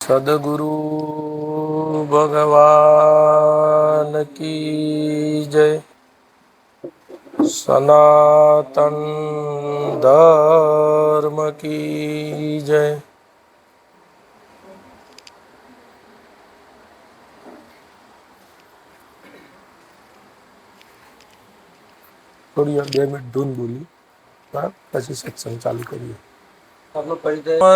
સદગુરુ ભગવાન કી જય. સનાતન ધર્મ કી જય. થોડી વાર 2 મિનિટ ધૂન બોલી, પછી સત્સંગ ચાલુ કરીએ.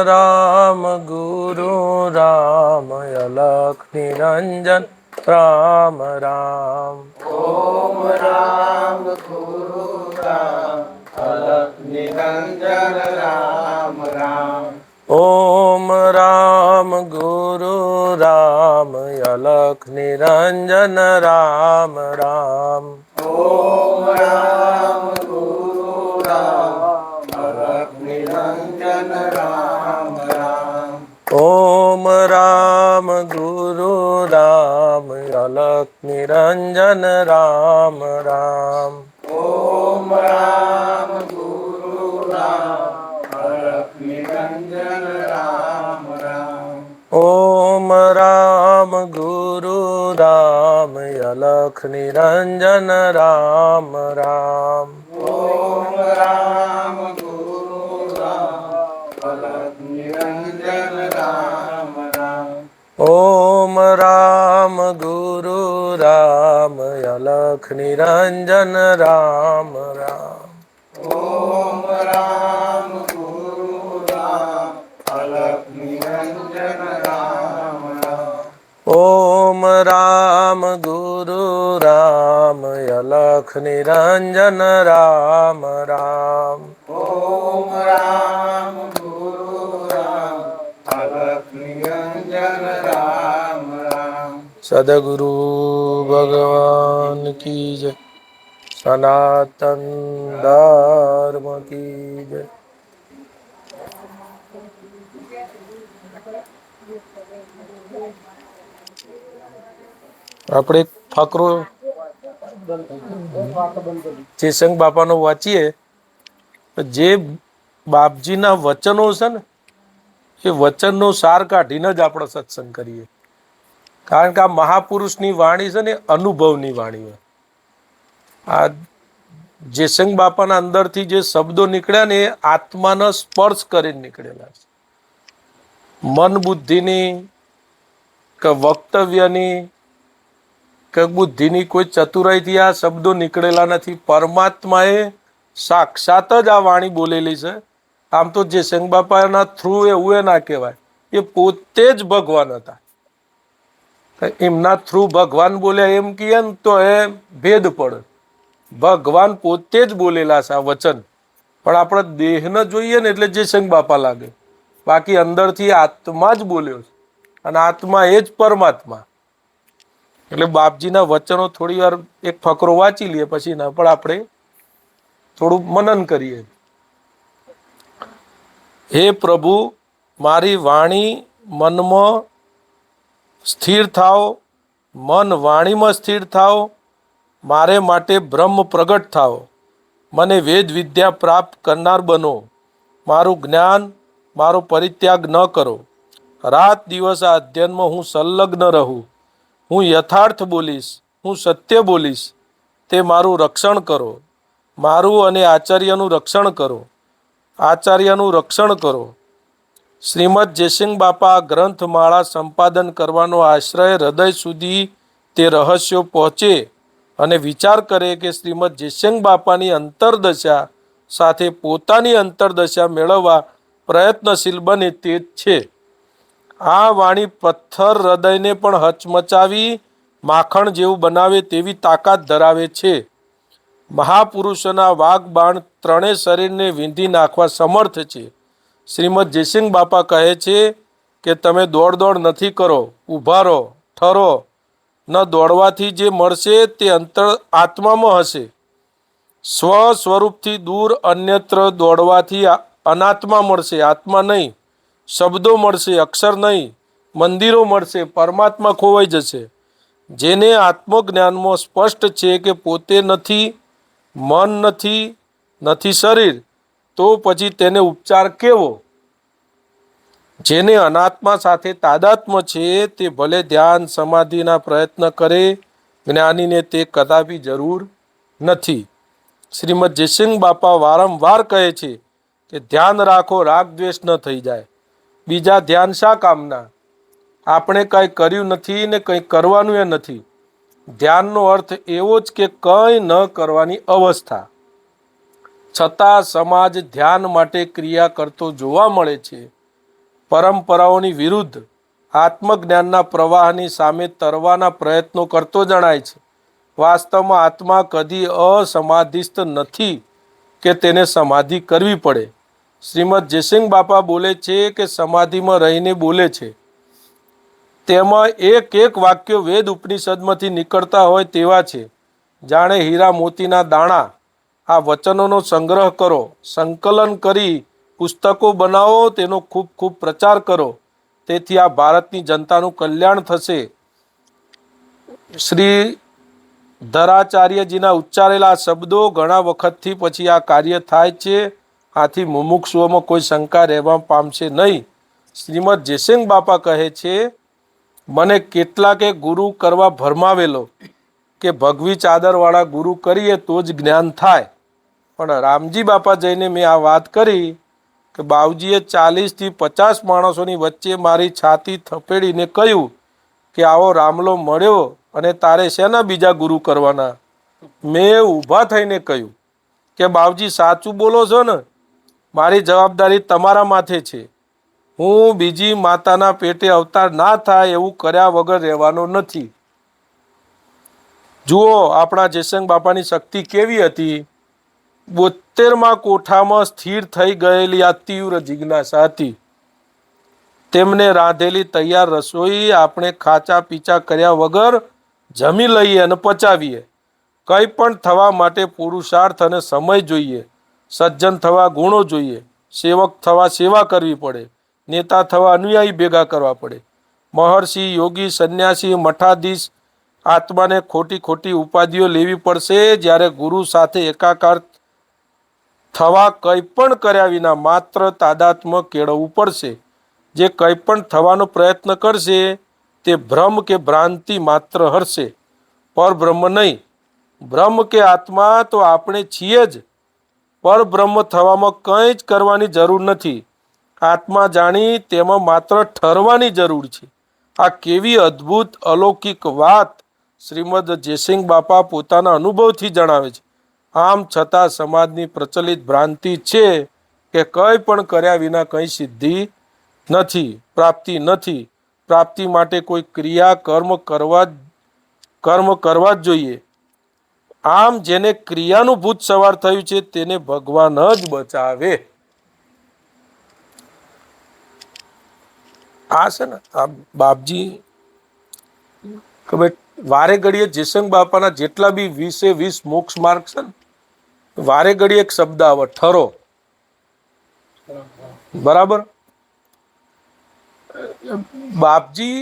રામ ગુરુ રામ અલખ નિરંજન રામ રામ. ઓમ રામ ગુરુ રામ અલખ નિરંજન રામ રામ. ઓમ રામ ગુરુ રામ અલખ નિરંજન રામ રામ. ઓમ રામ ગુરુ રામ અલખ નિરંજન રામ રામ. ઓમ રામ ગુરુ રામ અલખ નિરંજન રામ રામ. ઓમ રામ ગુરુ રામ અલખ નિરંજન રામ રામ. ઓમ રામ ગુરુ રામ અલખ નિરંજન રામ રામ. ઓમ રામ ગુરુ રામ અલખ નિરંજન રામ રામ. ઓમ રામ ગુરુ રામ અલખ નિરંજન રામ રામ. ઓમ રામ ગુરુ રામ અલખ નિરંજન રામ રામ. ઓમ રામ ગુરુ રામ અલખ નિરંજન રામ રામ. ઓમ રામ ગુરુ રામ અલખ નિરંજન રામ રામ. સદગુરુ ભગવાન કી જય. સનાતન ધર્મ કી જય. આપણે એક ફકરો ચેસંગ બાપાનો વાંચીએ. જે બાપજીના વચનો છે ને, એ વચનનો સાર કાઢીને જ આપણે સત્સંગ કરીએ. કારણ કે આ મહાપુરુષની વાણી છે ને, અનુભવની વાણી હોય. આ જેસંગ બાપાના અંદરથી જે શબ્દો નીકળ્યા ને, એ આત્માનો સ્પર્શ કરીને નીકળેલા છે. મન બુદ્ધિની કે વક્તવ્યની કે બુદ્ધિની કોઈ ચતુરાઈથી આ શબ્દો નીકળેલા નથી. પરમાત્માએ સાક્ષાત જ આ વાણી બોલેલી છે. આમ તો જેસંગ બાપાના થ્રુ એવું એ ના કહેવાય, એ પોતે જ ભગવાન હતા. એમના થ્રુ ભગવાન બોલ્યા એમ કહીએ ને તો એ ભેદ પડે. ભગવાન પોતે જ બોલેલા છે આ વચન. પણ આપણે દેહને જોઈએ ને એટલે જેસંગ બાપા લાગે, બાકી અંદરથી આત્મા જ બોલ્યો છે. અને આત્મા એ જ પરમાત્મા. એટલે બાપજીના વચનો થોડી વાર એક ફકરો વાંચી લઈએ, પછી ના પણ આપણે થોડું મનન કરીએ. હે પ્રભુ, મારી વાણી મનમાં સ્થિર થાઓ, મન વાણીમાં સ્થિર થાઓ. મારે માટે બ્રહ્મ પ્રગટ થાઓ. મને વેદ વિદ્યા પ્રાપ્ત કરનાર બનો. મારું જ્ઞાન, મારો પરિત્યાગ ન કરો. રાત દિવસ આ અધ્યયનમાં હું સંલગ્ન રહું. હું યથાર્થ બોલીશ, હું સત્ય બોલીશ. તે મારું રક્ષણ કરો. મારું અને આચાર્યનું રક્ષણ કરો. આચાર્યનું રક્ષણ કરો. શ્રીમદ જેસિંગ બાપા ગ્રંથમાળા સંપાદન કરવાનો આશ્રય હૃદય સુધી તે રહસ્યો પહોંચે અને વિચાર કરે કે શ્રીમદ જેસિંગ બાપાની અંતરદશા સાથે પોતાની અંતરદશા મેળવવા પ્રયત્નશીલ બને તે જ છે. આ વાણી પથ્થર હૃદયને પણ હચમચાવી માખણ જેવું બનાવે તેવી તાકાત ધરાવે છે. મહાપુરુષોના વાગ બાણ ત્રણેય શરીરને વીંધી નાખવા સમર્થ છે. શ્રીમદ જેસિંગ બાપા કહે છે કે તમે દોડ નથી કરો, ઊભા રહો, ઠરો. ન દોડવાથી જે મળશે તે અંતર આત્મામાં હશે. સ્વ સ્વરૂપથી દૂર અન્યત્ર દોડવાથી અનાત્મા મળશે, આત્મા નહીં. શબ્દો મળશે, અક્ષર નહીં. મંદિરો મળશે, પરમાત્મા ખોવાઈ જશે. જેને આત્મજ્ઞાનમાં સ્પષ્ટ છે કે પોતે નથી, મન નથી, નથી શરીર, તો પછી તેને ઉપચાર કેવો? જેને અનાત્મા સાથે તાદાત્મ્ય છે તે ભલે ધ્યાન સમાધિના પ્રયત્ન કરે, જ્ઞાનીને તે કદાપી જરૂર નથી. શ્રીમદ જયસિંહ બાપા વારંવાર કહે છે કે ધ્યાન રાખો, રાગ દ્વેષ ન થઈ જાય. બીજા ધ્યાન શા કામના? આપણે કંઈ કર્યું નથી ને કંઈ કરવાનું એ નથી. ધ્યાનનો અર્થ એવો જ કે કંઈ ન કરવાની અવસ્થા. છતાં સમાજ ધ્યાન માટે ક્રિયા કરતો જોવા મળે છે. પરંપરાઓની વિરુદ્ધ આત્મજ્ઞાનના પ્રવાહની સામે તરવાના પ્રયત્નો કરતો જણાય છે. વાસ્તવમાં આત્મા કદી અસમાધિસ્થ નથી કે તેને સમાધિ કરવી પડે. શ્રીમદ જયસિંહ બાપા બોલે છે કે સમાધિમાં રહીને બોલે છે. તેમાં એક એક વાક્યો વેદ ઉપનિષદમાંથી નીકળતા હોય તેવા છે. જાણે હીરા મોતીના દાણા. આ વચનોનો સંગ્રહ કરો, સંકલન કરી પુસ્તકો બનાવો, તેનો ખૂબ ખૂબ પ્રચાર કરો. તેથી આ ભારતની જનતાનું કલ્યાણ થશે. શ્રી ધરાચાર્યજીના ઉચ્ચારેલા શબ્દો ઘણા વખતથી પછી આ કાર્ય થાય છે. આથી મુમુક્ષુઓમાં કોઈ શંકા રહેવા પામશે નહીં. શ્રીમદ જયસિંહ બાપા કહે છે, મને કેટલાકે ગુરુ કરવા ભરમાવેલો કે ભગવી ચાદરવાળા ગુરુ કરીએ તો જ જ્ઞાન થાય. પણ રામજી બાપા જઈને મેં આ વાત કરી કે બાવજીએ 40થી 50 માણસોની વચ્ચે મારી છાતી થપેડીને કહ્યું કે આવો રામલો મળ્યો અને તારે શેના બીજા ગુરુ કરવાના? મેં ઊભા થઈને કહ્યું કે બાવજી સાચું બોલો છો ને? મારી જવાબદારી તમારા માથે છે. હું બીજી માતાના પેટે અવતાર ના થાય એવું કર્યા વગર રહેવાનો નથી. જુઓ આપણા જયસિંહ બાપાની શક્તિ કેવી હતી. 72મા કોઠામાં સ્થિર થઈ ગયેલી આ તીવ્ર જિજ્ઞાસા હતી. તેમને રાંધેલી તૈયાર રસોઈ આપણે ખાચા પીચા કર્યા વગર જમી લઈએ અને પચાવીએ. કંઈ પણ થવા માટે પુરુષાર્થ અને સમય જોઈએ. સજ્જન થવા ગુણો જોઈએ. સેવક થવા સેવા કરવી પડે. નેતા થવા અનુયાયી ભેગા કરવા પડે. મહર્ષિ, યોગી, સંન્યાસી, મઠાધીશ આત્માને ખોટી ખોટી ઉપાધિઓ લેવી પડશે. જ્યારે ગુરુ સાથે એકાકાર થવા કંઈ પણ કર્યા વિના માત્ર તાદાત્મ્ય કેળવવું પડશે. જે કંઈ પણ થવાનો પ્રયત્ન કરશે તે ભ્રમ કે ભ્રાંતિ માત્ર હરશે, પરબ્રહ્મ નહીં. બ્રહ્મ કે આત્મા તો આપણે છીએ જ. પરબ્રહ્મ થવામાં કંઈ જ કરવાની જરૂર નથી. આત્મા જાણી તેમાં માત્ર ઠરવાની જરૂર છે. આ કેવી અદ્ભુત અલૌકિક વાત શ્રીમદ જયસિંહ બાપા પોતાના અનુભવથી જણાવે છે. આમ છતાં સમાજની પ્રચલિત ભ્રાંતિ છે કે કંઈ પણ કર્યા વિના કંઈ સિદ્ધિ નથી, પ્રાપ્તિ નથી. પ્રાપ્તિ માટે કોઈ ક્રિયા કર્મ કરવા જ જોઈએ. આમ જેને ક્રિયાનું ભૂત સવાર થયું છે તેને ભગવાન જ બચાવે. આ છે ને આ બાપજી કે ભાઈ વારે ઘડીએ જયસિંહ બાપાના જેટલા બી 20 મોક્ષ માર્ગ છે ને, વારે ઘડીએ એક શબ્દ આવે, ઠરો. બરાબર? બાપજી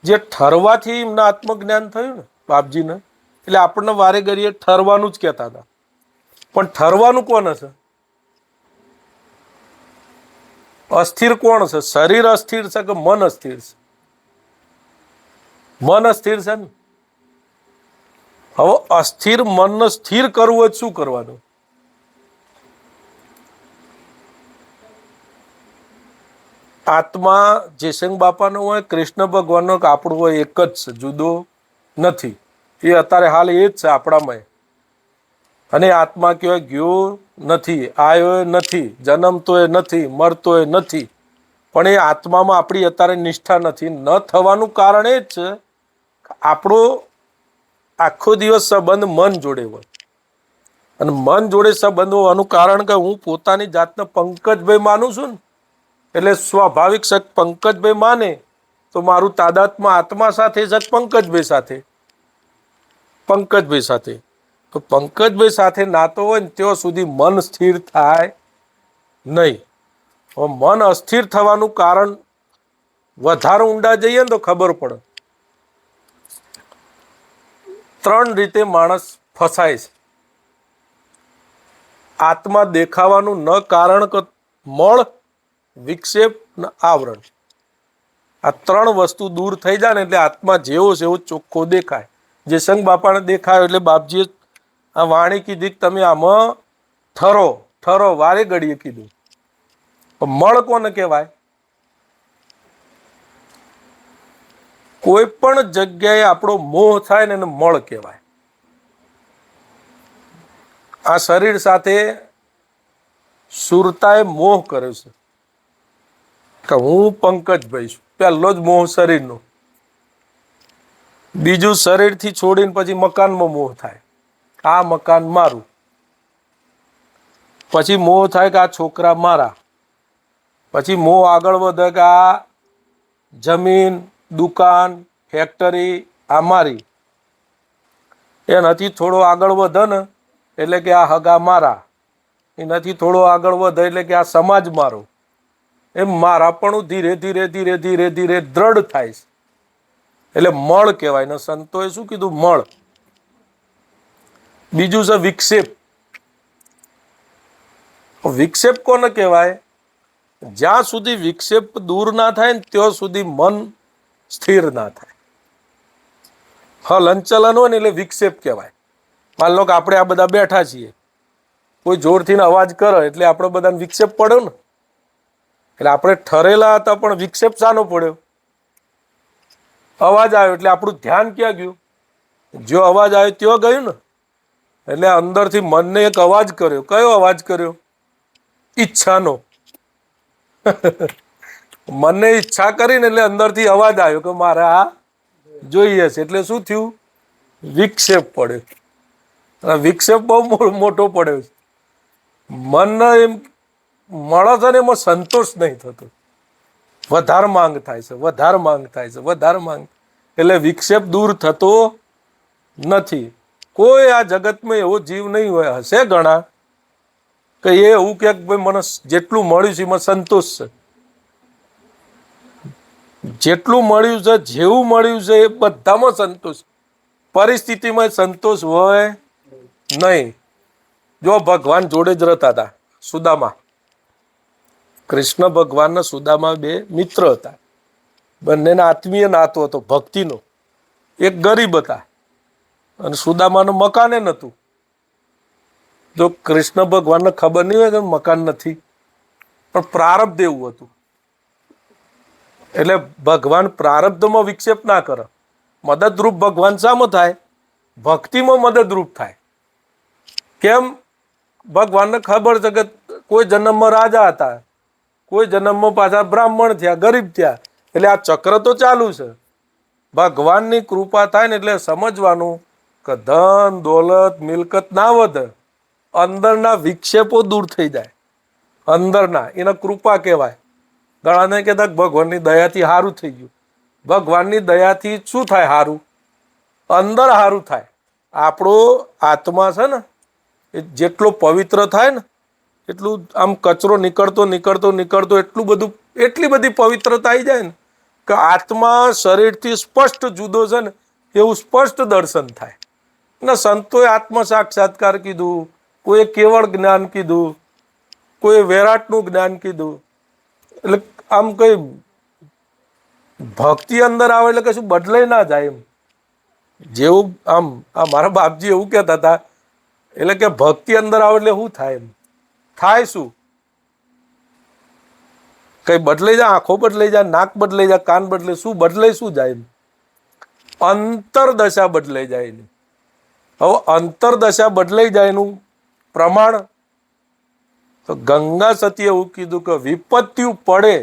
જે ઠરવાથી એમના આત્મજ્ઞાન થયું ને બાપજીને, એટલે આપણને વારે ઘડીએ ઠરવાનું જ કહેતા હતા. પણ ઠરવાનું કોણ હશે? અસ્થિર કોણ છે? શરીર અસ્થિર છે કે મન અસ્થિર છે? મન અસ્થિર છે ને. હવે અસ્થિર મનને સ્થિર કરવું હોય શું કરવાનું? આત્મા જયસિંહ બાપાનો હોય, કૃષ્ણ ભગવાનનો કે આપણું હોય એક જ છે, જુદો નથી. એ અત્યારે હાલ એ જ છે આપણામાં. અને આત્મા કહેવાય ગયો નથી, આવ્યો નથી, જન્મતો એ નથી, મરતો એ નથી. પણ એ આત્મામાં આપણી અત્યારે નિષ્ઠા નથી. ન થવાનું કારણ એ જ છે આપણો આખો દિવસ સંબંધ મન જોડે હોય. અને મન જોડે સંબંધ હોવાનું કારણ કે હું પોતાની જાતને પંકજભાઈ માનું છું ને, એટલે સ્વાભાવિક છે પંકજભાઈ માને તો મારું તાદાત્મ્ય આત્મા સાથે છે પંકજભાઈ સાથે. પંકજભાઈ સાથે તો પંકજભાઈ સાથે નાતો હોય ને ત્યાં સુધી મન સ્થિર થાય નહીં. હવે મન અસ્થિર થવાનું કારણ વધારે ઊંડા જઈએ ને તો ખબર પડે. 3 રીતે માણસ ફસાય છે. આત્મા દેખાવાનું ન કારણ કે મળ, વિક્ષેપ અને આવરણ. આ ત્રણ વસ્તુ દૂર થઈ જાય ને એટલે આત્મા જેવો છે એવો ચોખ્ખો દેખાય. જે સંગ બાપાને દેખાયો એટલે બાપજીએ આ વાણી કીધી કે તમે આમાં ઠરો ઠરો, વારે ઘડીએ કીધું. મળ કોને કહેવાય? કોઈ પણ જગ્યાએ આપણો મોહ થાય ને એને મળ કહેવાય. આ શરીર સાથે સુરતાએ મોહ કર્યો છે કે હું પંકજભાઈ છું. પહેલો જ મોહ શરીરનો. બીજું શરીરથી છોડીને પછી મકાનમાં મોહ થાય, આ મકાન મારું. પછી મોહ થાય કે આ છોકરા મારા. પછી મોહ આગળ વધે કે આ જમીન, દુકાન, ફેક્ટરી આ મારી. એનાથી થોડો આગળ વધે ને એટલે કે આ હગા મારા. એનાથી થોડો આગળ વધે એટલે કે આ સમાજ મારો. એમ મારા પણ ધીરે ધીરે ધીરે ધીરે ધીરે દ્રઢ થાય છે. એટલે મળ કહેવાય ને. સંતોએ શું કીધું? મળ. બીજું છે વિક્ષેપ. વિક્ષેપ કોને કહેવાય? જ્યાં સુધી વિક્ષેપ દૂર ના થાય ને ત્યાં સુધી મન સ્થિર ના થાય. હલનચલન હોય ને એટલે વિક્ષેપ કહેવાય. માન લો કે આપણે આ બધા બેઠા છીએ, કોઈ જોરથી અવાજ કરે એટલે આપણે બધાને વિક્ષેપ પડ્યો ને. એટલે આપણે ઠરેલા હતા પણ વિક્ષેપ શાનો પડ્યો? અવાજ આવ્યો એટલે આપણું ધ્યાન ક્યાં ગયું? જો અવાજ આવ્યો ત્યાં ગયું ને. એટલે અંદરથી મનને એક અવાજ કર્યો. કયો અવાજ કર્યો? ઈચ્છાનો. મને ઈચ્છા કરીને એટલે અંદરથી અવાજ આવ્યો કે મારે આ જોઈએ છે. એટલે શું થયું? વિક્ષેપ પડ્યો. વિક્ષેપ બહુ મોટો પડ્યો છે. મનને એમ મળે છે ને એમાં સંતોષ નહીં થતો. વધારે માંગ થાય છે, વધારે માંગ થાય છે, વધારે માંગ. એટલે વિક્ષેપ દૂર થતો નથી. કોઈ આ જગતમાં એવો જીવ નહીં હોય, હશે ઘણા, કે એ એવું કે ભાઈ મને જેટલું મળ્યું છે એમાં સંતોષ છે. જેટલું મળ્યું છે, જેવું મળ્યું છે એ બધામાં સંતોષ. પરિસ્થિતિમાં સંતોષ હોય નહીં. જો ભગવાન જોડે જ રહેતા હતા, સુદામા. કૃષ્ણ ભગવાનના સુદામા બે મિત્ર હતા. બંનેના આત્મીય નાતો હતો ભક્તિનો. એક ગરીબ હતા અને સુદામાનું મકાને નહોતું. જો કૃષ્ણ ભગવાનને ખબર નહીં હોય કે મકાન નથી, પણ પ્રારબ્ધ એવું હતું. એટલે ભગવાન પ્રારબ્ધમાં વિક્ષેપ ના કરે. મદદરૂપ ભગવાન શામાં થાય? ભક્તિમાં મદદરૂપ થાય. કેમ? ભગવાનને ખબર છે કે કોઈ જન્મમાં રાજા હતા, કોઈ જન્મમાં પાછા બ્રાહ્મણ થયા, ગરીબ થયા. એટલે આ ચક્ર તો ચાલુ છે. ભગવાનની કૃપા થાય ને એટલે સમજવાનું કે ધન દોલત મિલકત ના વધે, અંદરના વિક્ષેપો દૂર થઈ જાય. અંદરના એને કૃપા કહેવાય. ઘણાને કહેતા ભગવાનની દયાથી સારું થઈ ગયું. ભગવાનની દયાથી શું થાય? સારું અંદર સારું થાય. આપણો આત્મા છે ને એ જેટલો પવિત્ર થાય ને એટલું આમ કચરો નીકળતો નીકળતો નીકળતો એટલી બધી પવિત્રતા આવી જાય ને કે આત્મા શરીરથી સ્પષ્ટ જુદો છે ને એવું સ્પષ્ટ દર્શન થાય. ને સંતોએ આત્મ સાક્ષાત્કાર કીધું, કોઈએ કેવળ જ્ઞાન કીધું, કોઈએ વૈરાટનું જ્ઞાન કીધું. એટલે આમ કઈ ભક્તિ અંદર આવે એટલે કશું બદલાઈ ના જાય એમ. જેવું આમ આ મારા બાપજી એવું કહેતા હતા. એટલે કે ભક્તિ અંદર આવે એટલે શું થાય? એમ થાય શું? કઈ બદલાઈ જાય? આંખો બદલાઈ જાય, નાક બદલાઈ જાય, કાન બદલે, શું બદલાઈ શું જાય? એમ અંતરદશા બદલાઈ જાય એની. હવે અંતરદશા બદલાઈ જાય એનું પ્રમાણ તો ગંગા સતીએ એવું કીધું કે વિપત્તિયું પડે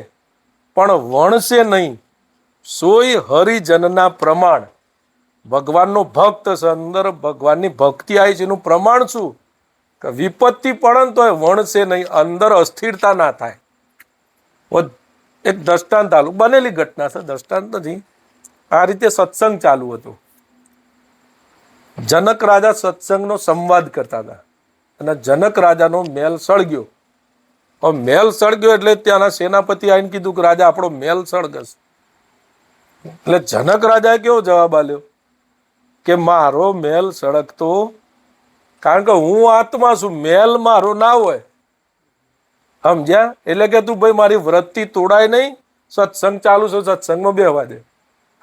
પણ વણશે નહીં, સોય હરિજનના પ્રમાણ. ભગવાનનો ભક્ત છે, અંદર ભગવાનની ભક્તિ આવી છે, એનું પ્રમાણ શું? કે વિપત્તિ પડે ને તો એ વણશે નહીં, અંદર અસ્થિરતા ના થાય. એક દ્રષ્ટાંત આલું, બનેલી ઘટના છે, દ્રષ્ટાંત નથી. આ રીતે સત્સંગ ચાલુ હતો. જનક રાજા સત્સંગનો સંવાદ કરતા હતા અને જનક રાજાનો મહેલ સળગ્યો. મહેલ સળગ્યો એટલે ત્યાંના સેનાપતિ આવીને કીધું કે રાજા આપણો મહેલ સળગશે. એટલે જનક રાજાએ કેવો જવાબ આલ્યો કે મારો મહેલ સળગતો, કારણ કે હું આત્મા છું, મહેલ મારો ના હોય. સમજ્યા? એટલે કે તું ભાઈ મારી વૃત્તિ તોડાય નહીં, સત્સંગ ચાલુ છે, સત્સંગમાં બેહવા દે.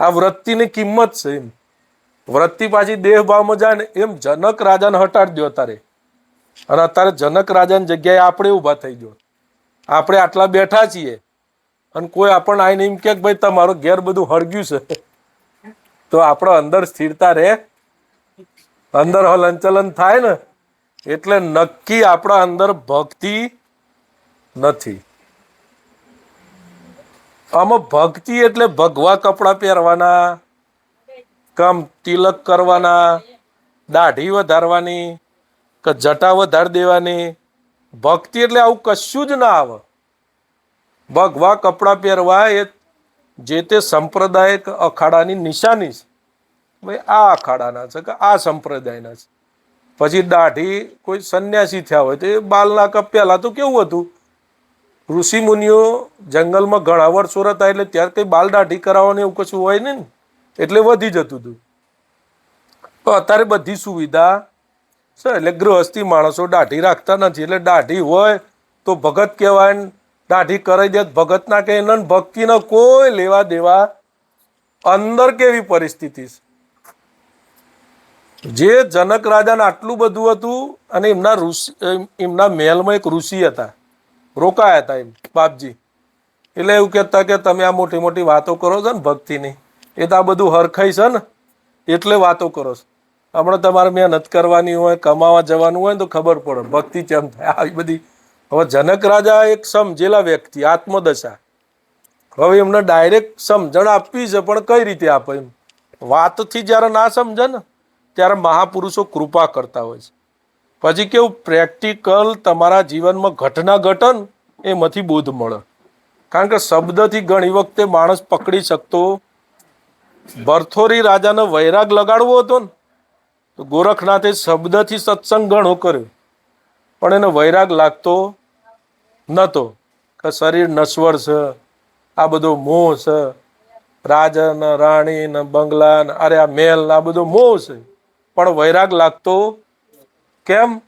આ વૃત્તિની કિંમત છે એમ. વૃત્તિ પાછી દેહ ભાવમાં જાય ને એમ જનક રાજાને હટાડી દો તારે. અને અત્યારે જનક રાજાની જગ્યાએ આપણે ઊભા થઈ ગયો. આપણે આટલા બેઠા છીએ અને કોઈ આપણને આવીને એમ કે ભાઈ તમારું ઘેર બધું હળગ્યું છે, તો આપણો અંદર સ્થિરતા રહે, અંદર હલનચલન થાય ને. એટલે નક્કી આપણા અંદર ભક્તિ નથી. આમાં ભક્તિ એટલે ભગવા કપડાં પહેરવાના, કમ તિલક કરવાના, દાઢી વધારવાની કે જટા વધારી દેવાની. ભક્તિ એટલે આવું કશું જ ના આવે. ભગવા કપડાં પહેરવા એ જે તે સંપ્રદાયિક અખાડાની નિશાની છે. ભાઈ આ અખાડાના છે કે આ સંપ્રદાયના છે. પછી દાઢી કોઈ સંન્યાસી થયા હોય તો એ બાલના કપ. પહેલા તો કેવું હતું, ઋષિ મુનિઓ જંગલમાં ઘણા વર્ષો હતા એટલે ત્યારે કઈ બાલ દાઢી કરાવવાનું એવું કશું હોય ને, એટલે વધી જતું હતું. તો અત્યારે બધી સુવિધા છે એટલે ગૃહસ્થી માણસો દાઢી રાખતા નથી. એટલે દાઢી હોય તો ભગત કહેવાય, દાઢી કરાવી દે ભગત ના કહે. ભક્તિનો કોઈ લેવા દેવા. અંદર કેવી પરિસ્થિતિ છે. જે જનક રાજાને આટલું બધું હતું અને એમના ઋષિ, એમના મહેલમાં એક ઋષિ હતા, રોકાયા હતા એમ બાપજી. એટલે એવું કહેતા કે તમે આ મોટી મોટી વાતો કરો છો ને ભક્તિની, એ તો આ બધું હરખાઈ છે ને એટલે વાતો કરો છો. હમણાં તમારે મહેનત કરવાની હોય, કમાવા જવાનું હોય ને તો ખબર પડે ભક્તિ કેમ થાય. આવી બધી. હવે જનક રાજા એક સમજેલા વ્યક્તિ, આત્મદશા. હવે એમને ડાયરેક્ટ સમજણ આપવી છે, પણ કઈ રીતે આપે એમ. વાતથી જ્યારે ના સમજે ને ત્યારે મહાપુરુષો કૃપા કરતા હોય છે. પછી કેવું પ્રેક્ટિકલ તમારા જીવનમાં ઘટના ઘટન એમાંથી બોધ મળે. કારણ કે શબ્દથી ઘણી વખતે માણસ પકડી શકતો. ભરથોરી રાજાને વૈરાગ લગાડવો હતો ને તો ગોરખનાથે શબ્દથી સત્સંગ ઘણો કર્યો, પણ એને વૈરાગ લાગતો નતો. કે શરીર નશ્વર છે, આ બધો મોહ છે, રાજા ને રાણી ને બંગલા ને અરે આ મહેલ આ બધો મોહ છે, પણ વૈરાગ લાગતો કેમ?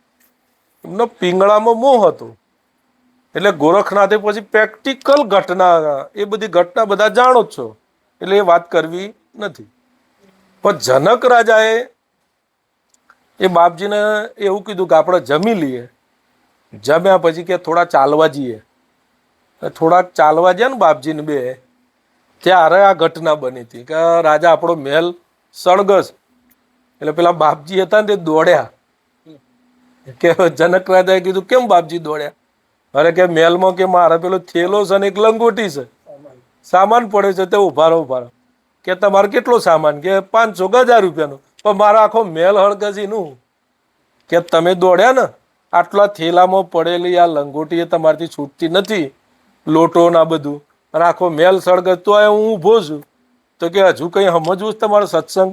એમનો પિંગળામાં મોહ હતો. એટલે ગોરખનાથે પછી પ્રેક્ટિકલ ઘટના, એ બધી ઘટના બધા જાણો જ છો એટલે એ વાત કરવી નથી. પણ જનક રાજાએ એ બાપજીને એવું કીધું કે આપણે જમી લઈએ. જમ્યા પછી કે થોડા ચાલવા જઈએ. થોડાક ચાલવા ગયા ને બાપજીને બે, ત્યારે આ ઘટના બની હતી કે રાજા આપણો મહેલ સળગસ. એટલે પેલા બાપજી હતા ને તે દોડ્યા. કે જનક રાજાએ કીધું કેમ બાપજી દોડ્યા? અરે કે મહેલમાં કે મારે પેલો થેલો છે ને એક લંગોટી છે, સામાન પડે છે, તે ઉભા રહો. કે તમારે કેટલો સામાન? કે 500 રૂપિયાનો. પણ મારા આખો મહેલ હળગજી નું. કે તમે દોડ્યા ને આટલા થેલામાં પડેલી આ લંગોટી એ તમારાથી છૂટતી નથી, લોટો ના બધું, અને આખો મહેલ સળગસ તો હું ઊભો છું. તો કે હજુ કઈ સમજવું તમારો સત્સંગ?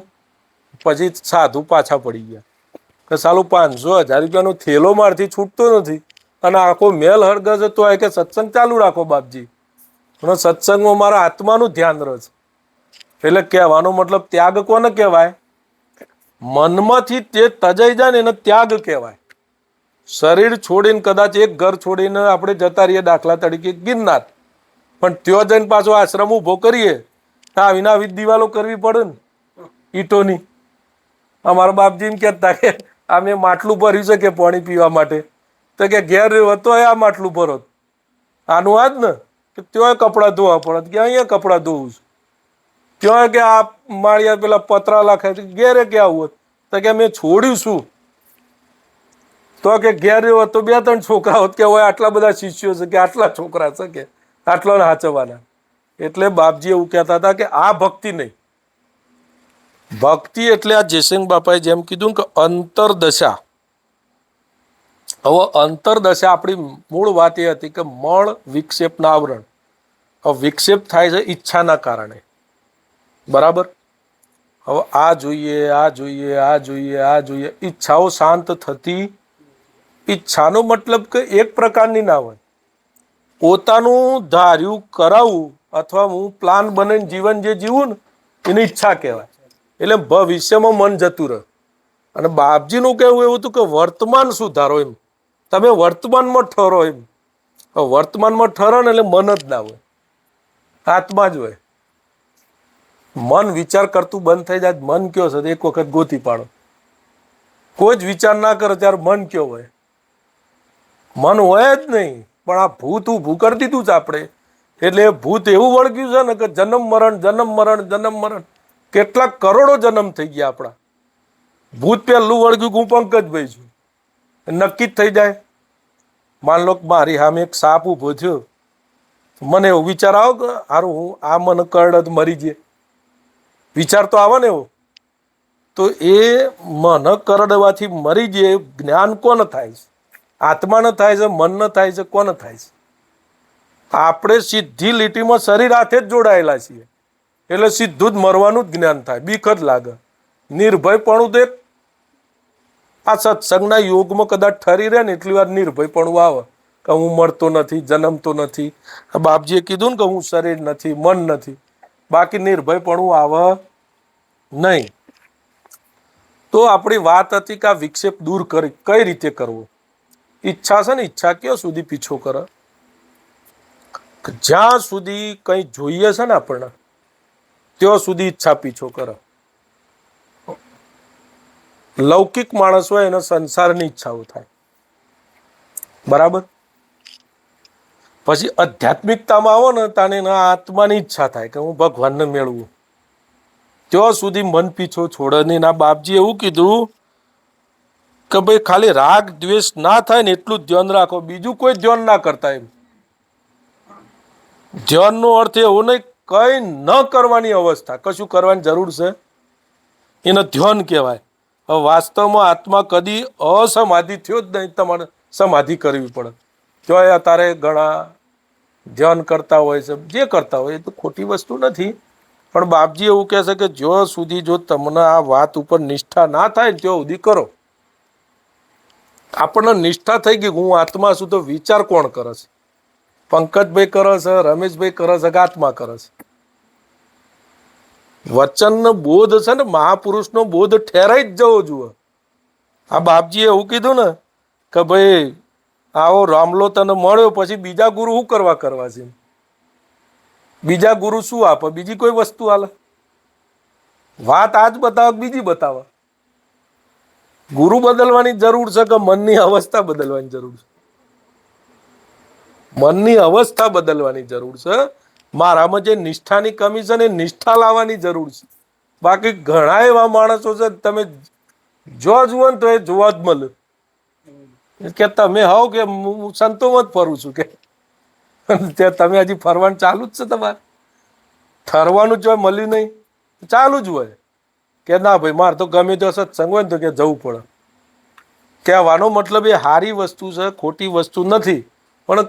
પછી સાધુ પાછા પડી ગયા કે સાલું 500-1000 રૂપિયાનો થેલો મારથી છૂટતો નથી અને આખો મહેલ હળગસ તો કે સત્સંગ ચાલુ રાખો બાપજી. અને સત્સંગમાં મારા આત્માનું ધ્યાન રહે છે. એટલે કહેવાનો મતલબ ત્યાગ કોને કહેવાય? મનમાંથી તે તજાઈ જાય ને એને ત્યાગ કહેવાય. શરીર છોડીને કદાચ એક ઘર છોડીને આપણે જતા રહીએ, દાખલા તરીકે ગિરનાર, પણ ત્યાં જઈને પાછો આશ્રમ ઉભો કરીએ તો આવીને આવી દિવાલો કરવી પડે ને ઈટોની. અમારા બાપજી એમ કહેતા કે આ મેં માટલું ભર્યું છે કે પાણી પીવા માટે, તો કે ઘેર હતો આ માટલું ભરો. આનું આ જ ને કે ત્યાં કપડાં ધોવા પડે, કે અહીંયા કપડાં ધોવું છું. ત્યાં કે આ માળિયા પેલા પતરા લખે ઘેરે કે આવું તો કે મેં છોડ્યું શું? તો કે ઘેર હોત તો 2-3 છોકરા હોત, કે હોય આટલા બધા શિષ્યો છે, કે આટલા છોકરા છે, કે આટલા હાચવાના. એટલે બાપજી એવું કહેતા હતા કે આ ભક્તિ નહીં. ભક્તિ એટલે આ જયસિંહ બાપાએ જેમ કીધું કે અંતરદશા. હવે અંતરદશા આપણી મૂળ વાત એ હતી કે મળ વિક્ષેપના આવરણ. હવે વિક્ષેપ થાય છે ઈચ્છાના કારણે, બરાબર? હવે આ જોઈએ, આ જોઈએ, આ જોઈએ, આ જોઈએ, ઈચ્છાઓ શાંત થતી. ઈચ્છાનો મતલબ કે એક પ્રકારની ના હોય. પોતાનું ધાર્યું કરાવવું અથવા હું પ્લાન બનાવીને જીવન જે જીવું ને એની ઈચ્છા કહેવાય. એટલે ભવિષ્યમાં મન જતું રહે. અને બાપજીનું કહેવું એવું હતું કે વર્તમાન સુધારો એમ, તમે વર્તમાનમાં ઠરો એમ. વર્તમાનમાં ઠરે ને એટલે મન જ ના હોય, આત્મા જ હોય. મન વિચાર કરતું બંધ થઈ જાય. મન કયો છે એક વખત ગોતી પાડો. કોઈ જ વિચાર ના કરે ત્યારે મન કયો હોય? મન હોય જ નહીં. પણ આ ભૂત ઊભું કરી દીધું છે આપણે. એટલે એ ભૂત એવું વળગ્યું છે ને કે જન્મ મરણ જન્મ મરણ જન્મ મરણ, કેટલાક કરોડો જન્મ થઈ ગયા આપણા. ભૂત પહેલું વળગ્યું હું પંકજભાઈ છું, નક્કી જ થઈ જાય. માન લો કે મારી સામે એક સાપ ઊભો થયો, મને એવો વિચાર આવો કે હારું હું આ મને કરડ મરી જાય, વિચાર તો આવે ને એવો. તો એ મન કરડવાથી મરી જાય જ્ઞાન કોને થાય છે? આત્માને થાય છે, મનને થાય છે, કોને થાય છે? આપણે સીધી લીટીમાં શરીર હાથે જ જોડાયેલા છીએ, એટલે સીધું જ મરવાનું જ જ્ઞાન થાય. બીક જ લાગે. નિર્ભયપણું તો એક આ સત્સંગના યોગમાં કદાચ ઠરી રહે ને એટલી વાર નિર્ભયપણું આવે કે હું મળતો નથી, જન્મતો નથી. આ બાપજીએ કીધું ને કે હું શરીર નથી, મન નથી. બાકી નિર્ભયપણું આવે નહીં. તો આપણી વાત હતી કે આ વિક્ષેપ દૂર કરી કઈ રીતે કરવો. ઈચ્છા છે ને, ઈચ્છા ક્યાં સુધી પીછો કરે? જ્યાં સુધી કંઈ જોઈએ છે ને આપણને ત્યાં સુધી ઈચ્છા પીછો કરે. લૌકિક માણસ હોય એને સંસારની ઈચ્છાઓ થાય, બરાબર. પછી આધ્યાત્મિકતામાં આવો ને તાને એના આત્માની ઈચ્છા થાય કે હું ભગવાનને મેળવું. ત્યાં સુધી મન પીછો છોડે નહીં. ના બાપજી એવું કીધું કે ભાઈ ખાલી રાગ દ્વેષ ના થાય ને એટલું જ ધ્યાન રાખો, બીજું કોઈ ધ્યાન ના કરતા. એમ ધ્યાનનો અર્થ એવો નહીં કઈ ન કરવાની અવસ્થા, કશું કરવાની જરૂર છે એને ધ્યાન કહેવાય. હવે વાસ્તવમાં આત્મા કદી અસમાધિ થયો જ નહીં, તમારે સમાધિ કરવી પડે. જો અત્યારે ઘણા ધ્યાન કરતા હોય છે, જે કરતા હોય એ તો ખોટી વસ્તુ નથી. પણ બાપજી એવું કહે છે કે જો સુધી જો તમને આ વાત ઉપર નિષ્ઠા ના થાય ને ત્યાં સુધી કરો. આપણને નિષ્ઠા થઈ ગઈ હું આત્મા છું તો વિચાર કોણ કરે છે? પંકજભાઈ કરે છે, રમેશભાઈ કરે છે કે આત્મા કરે છે? વચનનો બોધ છે ને, મહાપુરુષનો બોધ ઠેરાઈ જ જવો જોઈએ. આ બાપજીએ એવું કીધું ને કે ભાઈ આવો રામલો તને મળ્યો પછી બીજા ગુરુ શું કરવા છે? બીજા ગુરુ શું આપે? બીજી કોઈ વસ્તુ હાલે? વાત આજ બતાવે બીજી બતાવે. ગુરુ બદલવાની જરૂર છે કે મનની અવસ્થા બદલવાની જરૂર છે? મનની અવસ્થા બદલવાની જરૂર છે. મારામાં જે નિષ્ઠાની કમી છે ને નિષ્ઠા લાવવાની જરૂર છે. બાકી ઘણા એવા માણસો છે તમે જો જુઓ ને તો એ જોવા જ મળે કે તમે હોવ કે હું સંતોમાં જ ફરું છું કે તમે હજી ફરવાનું ચાલુ જ છે. તમારે ઠરવાનું જ હોય, મળ્યું નહીં ચાલુ જ હોય કે ના ભાઈ મારે તો ગમે તે સત્સંગ હોય ને તો કે જવું પડે. કહેવાનો મતલબ એ સારી વસ્તુ છે, ખોટી વસ્તુ નથી. પણ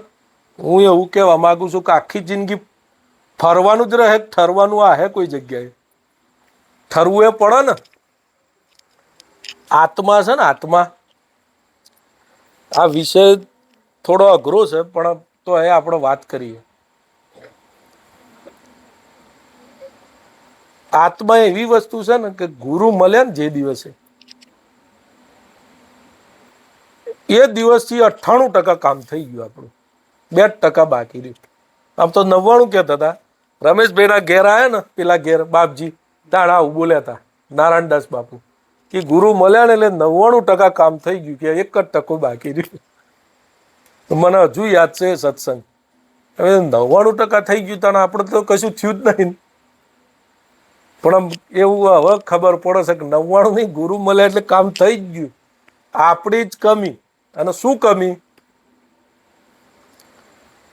હું એવું કહેવા માંગુ છું કે આખી જિંદગી ફરવાનું જ રહે, ઠરવાનું આ હે કોઈ જગ્યાએ? ઠરવું એ પડે ને. આત્મા છે ને, આત્મા આ વિષય થોડો અઘરો છે પણ તો એ આપણે વાત કરીએ. આત્મા એવી વસ્તુ છે ને કે ગુરુ મળે ને જે દિવસે એ દિવસથી 98% કામ થઈ ગયું આપણું, 2% બાકી રહ્યું. આમ તો 99 કહેતા હતા. રમેશભાઈના ઘેર આવ્યા ને પેલા ઘેર બાપજી તાણા આવું બોલ્યા હતા નારાયણદાસ બાપુ કે ગુરુ મળ્યા ને એટલે 99% કામ થઈ ગયું, કે 1% બાકી રહ્યું. મને હજુ યાદ છે સત્સંગ. હવે 99% થઈ ગયું તને આપણે તો કશું થયું જ નહીં. પણ એવું હવે ખબર પડે છે કે 99 નહીં, ગુરુ મળ્યા એટલે કામ થઈ જ ગયું. આપણી જ કમી. અને શું કમી?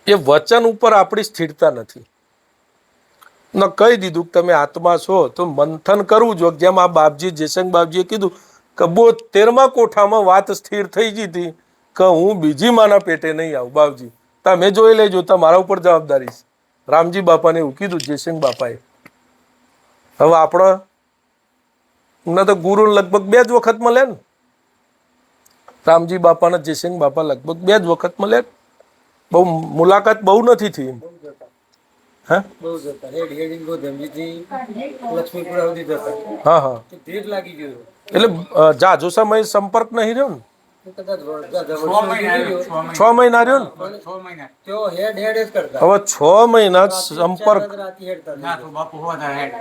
એ વચન ઉપર આપણી સ્થિરતા નથી. ન કહી દીધું કે તમે આત્મા છો તો મંથન કરવું જોઈએ. જેમ આ બાપજી જયસંગ બાપજીએ કીધું કે 72મા કોઠામાં વાત સ્થિર થઈ ગઈ હતી કે હું બીજી માના પેટે નહીં આવું. બાપજી તમે જોઈ લેજો, તમારા ઉપર જવાબદારી છે. રામજી બાપાને એવું કીધું, જયસિંહ બાપાએ. હવે આપણે તો ગુરુ લગભગ 2 જ વખત મળે ને. રામજી બાપા ને જયસિંહ બાપા લગભગ 2 જ વખત મળે. બહુ મુલાકાત બહુ નથી થઈ. હા હા, એટલે જાજો સમય સંપર્ક નહીં રહ્યો ને. કદાચ વર્ષો સુધી 6 મહિના રહ્યો ને પણ 6 મહિના તેઓ હેડ જ કરતા હવે 6 મહિના સંપર્ક રાતી હેડતા ના તો બાપુ હોતા હેડ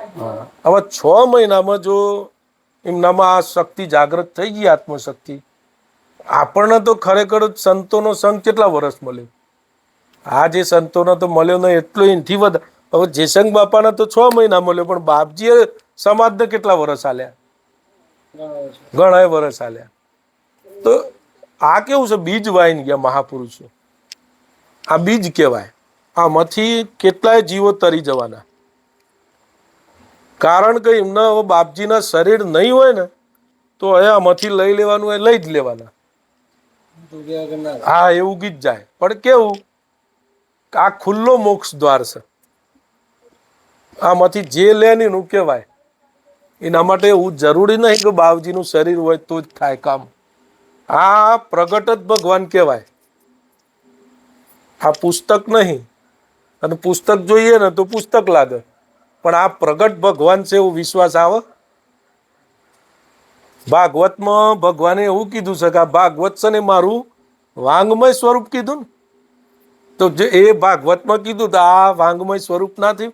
હવે 6 મહિનામાં જો એમનામાં આ શક્તિ જાગૃત થઈ ગઈ આત્મશક્તિ આપણને તો ખરેખર સંતોનો સંગ કેટલા વર્ષ મળ્યો આ જે સંતોનો તો મળ્યો ને એટલો એનથી વધારે હવે જેસંગ બાપાને તો 6 મહિના મળ્યો પણ બાપજીએ સમાજને કેટલા વર્ષ આલ્યા ઘણા વર્ષ આલ્યા તો આ કેવું છે બીજ વાઈને ગયા મહાપુરુષો આ બીજ કહેવાય આમાંથી કેટલાય જીવો તરી જવાના કારણ કે એમના હવે બાપજીના શરીર નહીં હોય ને તો હવે આમાંથી લઈ લેવાનું એ લઈ જ લેવાના હા એવું ગીત જાય પણ કેવું આ ખુલ્લો મોક્ષ દ્વાર છે આમાંથી જે લે ને એનું કહેવાય એના માટે એવું જરૂરી નહીં કે બાપજીનું શરીર હોય તો જ થાય કામ આ પ્રગટ જ ભગવાન કહેવાય આ પુસ્તક નહીં અને પુસ્તક જોઈએ ને તો પુસ્તક લાગે પણ આ પ્રગટ ભગવાન છે એવું વિશ્વાસ આવે ભાગવતમાં ભગવાને એવું કીધું છે કે આ ભાગવત છે ને મારું વાંગમય સ્વરૂપ કીધું ને તો જે એ ભાગવતમાં કીધું તો આ વાંગમય સ્વરૂપ ના થયું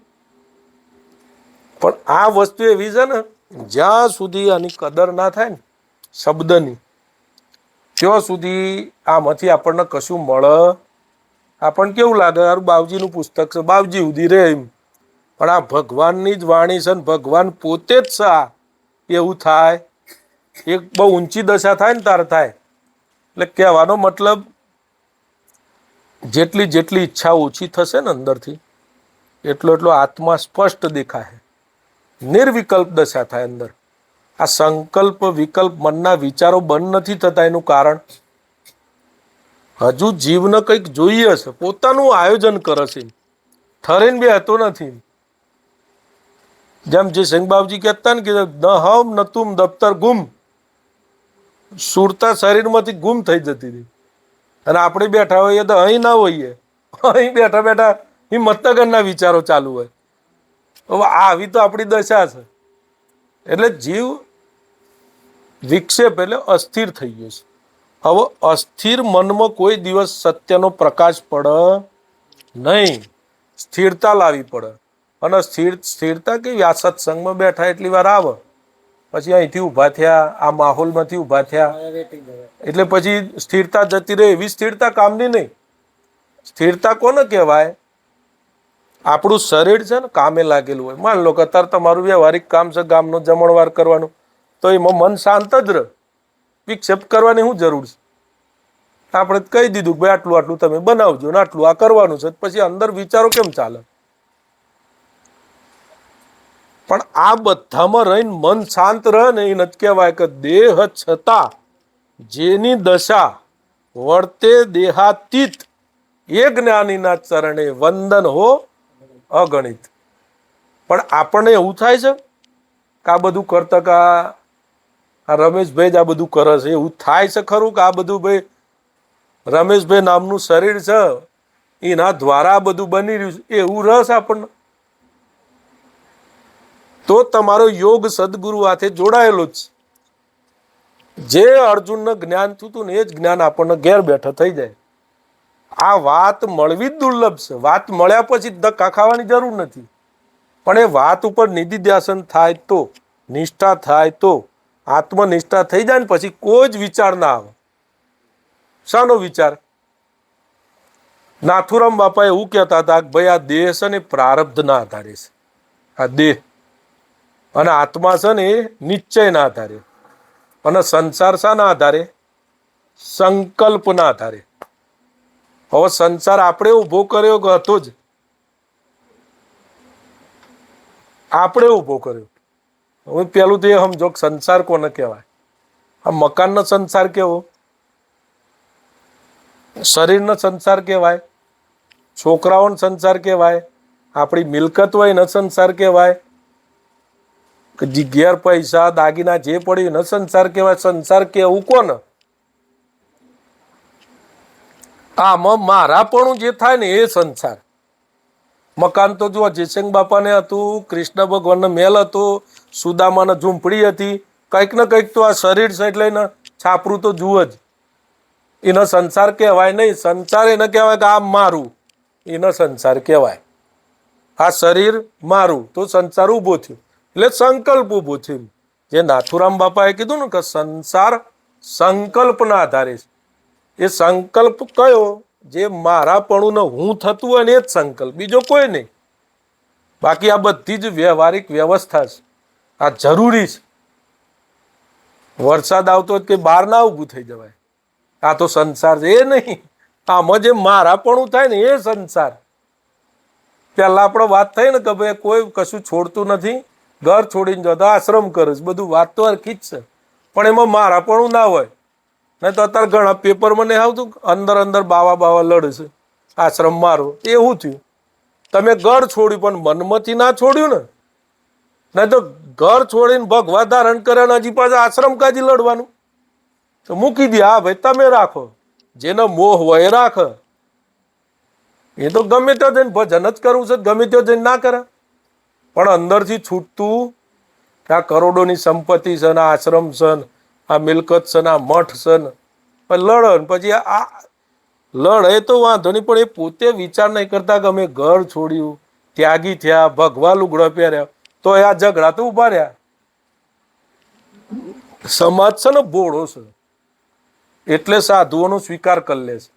પણ આ વસ્તુ એવી છે ને જ્યાં સુધી આની કદર ના થાય ને શબ્દની ત્યાં સુધી આમાંથી આપણને કશું મળે આપણને કેવું લાગે યાર બાવજીનું પુસ્તક છે બાવજી સુધી રે એમ પણ આ ભગવાનની જ વાણી છે ને ભગવાન પોતે જ છે આ એવું થાય એક બહુ ઊંચી દશા થાય ને તાર થાય એટલે કહેવાનો મતલબ જેટલી જેટલી ઈચ્છા ઓછી થશે ને અંદરથી એટલો એટલો આત્મા સ્પષ્ટ દેખાય નિર્વિકલ્પ દશા થાય અંદર આ સંકલ્પ વિકલ્પ મનના વિચારો બંધ નથી થતા એનું કારણ હજુ જીવને કંઈક જોઈએ છે પોતાનું આયોજન કરે છે ઠરીને બે હતો નથી જેમ જે સિંહબાબજી કહેતા ને કે ન હમ ન તુમ દફતર ગુમ સુરતા શરીરમાંથી ગુમ થઈ જતી હતી અને આપણે બેઠા હોઈએ તો અહીં ના હોઈએ અહીં બેઠા બેઠા હિંમતનગરના વિચારો ચાલુ હોય હવે આવી તો આપણી દશા છે એટલે જીવ વિક્ષેપ એટલે અસ્થિર થઈ ગયો છે હવે અસ્થિર મનમાં કોઈ દિવસ સત્યનો પ્રકાશ પડે નહીં સ્થિરતા લાવવી પડે અને સ્થિરતા કેવી આ સત્સંગમાં બેઠા એટલી વાર આવે પછી અહીંથી ઊભા થયા આ માહોલમાંથી ઊભા થયા એટલે પછી સ્થિરતા જતી રહે એવી સ્થિરતા કામની નહીં સ્થિરતા કોને કહેવાય આપણું શરીર છે ને કામે લાગેલું હોય માન લો કે અત્યારે તમારું વ્યવહારિક કામ છે ગામનો જમણવાર કરવાનું તો એમાં મન શાંત જ રહે વિક્ષેપ કરવાની શું જરૂર છે આપણે કહી દીધું ભાઈ આટલું આટલું તમે બનાવજો ને આટલું આ કરવાનું છે પછી અંદર વિચારો કેમ ચાલે પણ આ બધામાં રહીને મન શાંત રહે ને એ નથી કહેવાય કે દેહ છતાં જેની દશા વર્તે દેહાતીત એ જ્ઞાનીના ચરણે વંદન હો અગણિત પણ આપણને એવું થાય છે કે આ બધું કરતા કે આ રમેશભાઈ જ આ બધું કરે છે એવું થાય છે ખરું કે આ બધું ભાઈ રમેશભાઈ નામનું શરીર છે એના દ્વારા આ બધું બની રહ્યું છે એવું રસ આપણને તો તમારો યોગ સદગુરુ હાથે જોડાયેલો જ જે અર્જુનને જ્ઞાન થયું હતું ને એ જ જ્ઞાન આપણને ઘેર બેઠા થઈ જાય આ વાત મળવી જ દુર્લભ છે વાત મળ્યા પછી ધક્કા ખાવાની જરૂર નથી પણ એ વાત ઉપર નિધિધ્યાસન થાય તો નિષ્ઠા થાય તો આત્મનિષ્ઠા થઈ જાય ને પછી કોઈ જ વિચાર ના આવે શાનો વિચાર નાથુરામ બાપા એવું કહેતા હતા કે ભાઈ આ દેહ છે ને પ્રારબ્ધના આધારે છે આ દેહ અને આત્મા છે ને એ નિશ્ચયના આધારે અને સંસાર શાના આધારે સંકલ્પના આધારે હવે સંસાર આપણે ઊભો કર્યો કે હતો જ આપણે ઊભો કર્યો હવે પેલું તો એ સમજો સંસાર કોને કહેવાય આ મકાનનો સંસાર કેવો શરીરનો સંસાર કહેવાય છોકરાઓનો સંસાર કહેવાય આપણી મિલકત હોય ને સંસાર કહેવાય કે ઘેર પૈસા દાગીના જે પડ્યું ને સંસાર કહેવાય સંસાર કેવું કોને આમાં મારાપણું જે થાય ને એ સંસાર મકાન તો જુઓ જયસિંહ બાપાને હતું કૃષ્ણ ભગવાનનો મહેલ હતો સુદામાને ઝૂંપડી હતી કંઈક ને કંઈક તો આ શરીર છે એટલે એને છાપરું તો જુઓ જ એનો સંસાર કહેવાય નહીં. સંસાર એને કહેવાય કે આ મારું, એનો સંસાર કહેવાય. આ શરીર મારું તો સંસાર ઊભો થયો એટલે સંકલ્પ ઊભો થયો. જે નાથુરામ બાપાએ કીધું ને કે સંસાર સંકલ્પના આધારે છે. એ સંકલ્પ કયો? જે મારાપણું ને હું થતું હોય ને એ જ સંકલ્પ, બીજો કોઈ નહીં. બાકી આ બધી જ વ્યવહારિક વ્યવસ્થા છે, આ જરૂરી છે. વરસાદ આવતો હોય કે બહાર ના ઊભું થઈ જવાય, આ તો સંસાર છે. એ નહીં, આમાં જે મારાપણું થાય ને એ સંસાર. પેલા આપણે વાત થઈ ને કે ભાઈ કોઈ કશું છોડતું નથી, ઘર છોડીને જતો આશ્રમ કરે છે, બધું વાત તો હરખી જ છે, પણ એમાં મારાપણું ના હોય. નહીં તો અત્યારે ઘણા પેપરમાં નહીં આવતું અંદર અંદર બાવા લડે છે, આશ્રમ મારો. એવું થયું. તમે ઘર છોડ્યું પણ મનમાંથી ના છોડ્યું ને. નહીં તો ઘર છોડીને ભગવા ધારણ કરે ને હજી પાછા આશ્રમ કાજી લડવાનું. તો મૂકી દે, હા ભાઈ તમે રાખો, જેનો મોહ હોય એ રાખ. એ તો ગમે ત્યાં જઈને ભજન જ કરવું છે, ગમે ત્યાં જઈને ના કરે. પણ અંદરથી છૂટતું આ કરોડોની સંપત્તિ છે ને, આશ્રમ છે ને, આ મિલકત છે ને, આ મઠ છે ને, લડન પછી આ લડે તો વાંધો નહીં, પણ એ પોતે વિચાર નહીં કરતા કે અમે ઘર છોડ્યું, ત્યાગી થયા, ભગવા લુગડા પહેર્યા, તો આ ઝઘડા તો ઉભા રહ્યા. સમાજ છે ને બોળો છે, એટલે સાધુઓનો સ્વીકાર કરી લે છે.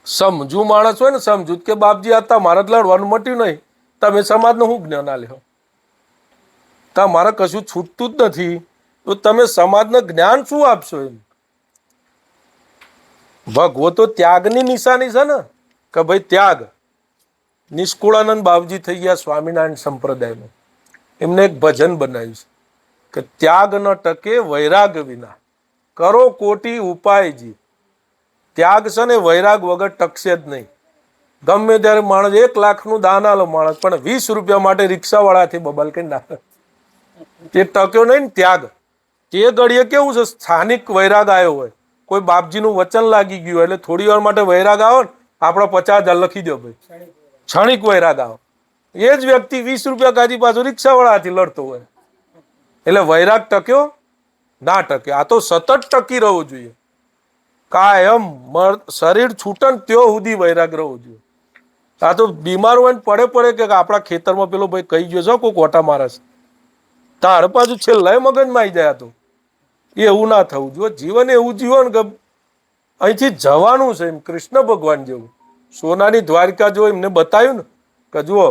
સમજુ માણસ હોય ને, સમજુ કે બાપજી આ તમારે જ લડવાનું મટ્યું નહીં, તમે સમાજનું શું જ્ઞાન આલ્યો? તમારે કશું છૂટતું જ નથી, તો તમે સમાજને જ્ઞાન શું આપશો? એમ ભગવો તો ત્યાગની નિશાની છે ને, કે ભાઈ ત્યાગ. નિષ્કુળાનંદ બાપજી થઈ ગયા સ્વામિનારાયણ સંપ્રદાયમાં, એમને એક ભજન બનાવ્યું છે કે ત્યાગ ન ટકે વૈરાગ વિના, કરો કોટી ઉપાયજી. ત્યાગ છે ને વૈરાગ વગર ટકશે જ નહીં. ગમે ત્યારે માણસ 1 લાખનું દાન આલો માણસ, પણ 20 રૂપિયા માટે રિક્ષાવાળાથી બબલ કઈ નાખે, તે ટક્યો નહીં ને ત્યાગ. તે ઘડીએ કેવું છે, સ્થાનિક વૈરાગ આવ્યો હોય, કોઈ બાપજીનું વચન લાગી ગયું એટલે થોડી વાર માટે વૈરાગ આવો ને, આપણે 50,000 લખી દો ભાઈ, ક્ષણિક વૈરાગ આવો. એ જ વ્યક્તિ 20 રૂપિયા કાજી પાછો રિક્ષાવાળાથી લડતો હોય. એટલે વૈરાગ ટક્યો ના ટકે. આ તો સતત ટકી રહેવો જોઈએ, કાયમ. શરીર છૂટન ત્યો સુધી વૈરાગ રહેવો જોઈએ. આ તો બીમાર હોય ને પડે કે આપણા ખેતરમાં પેલો ભાઈ કહી ગયો છે કોઈ કોટા મારસ, તાર પાછું છેલ્લા મગજમાં આવી જાય. તો એવું ના થવું જોઈએ. જીવન એવું જીવન કે અહીંથી જવાનું છે, એમ કૃષ્ણ ભગવાન જેવું. સોનાની દ્વારિકા જો એમને બતાવ્યું ને કે જુઓ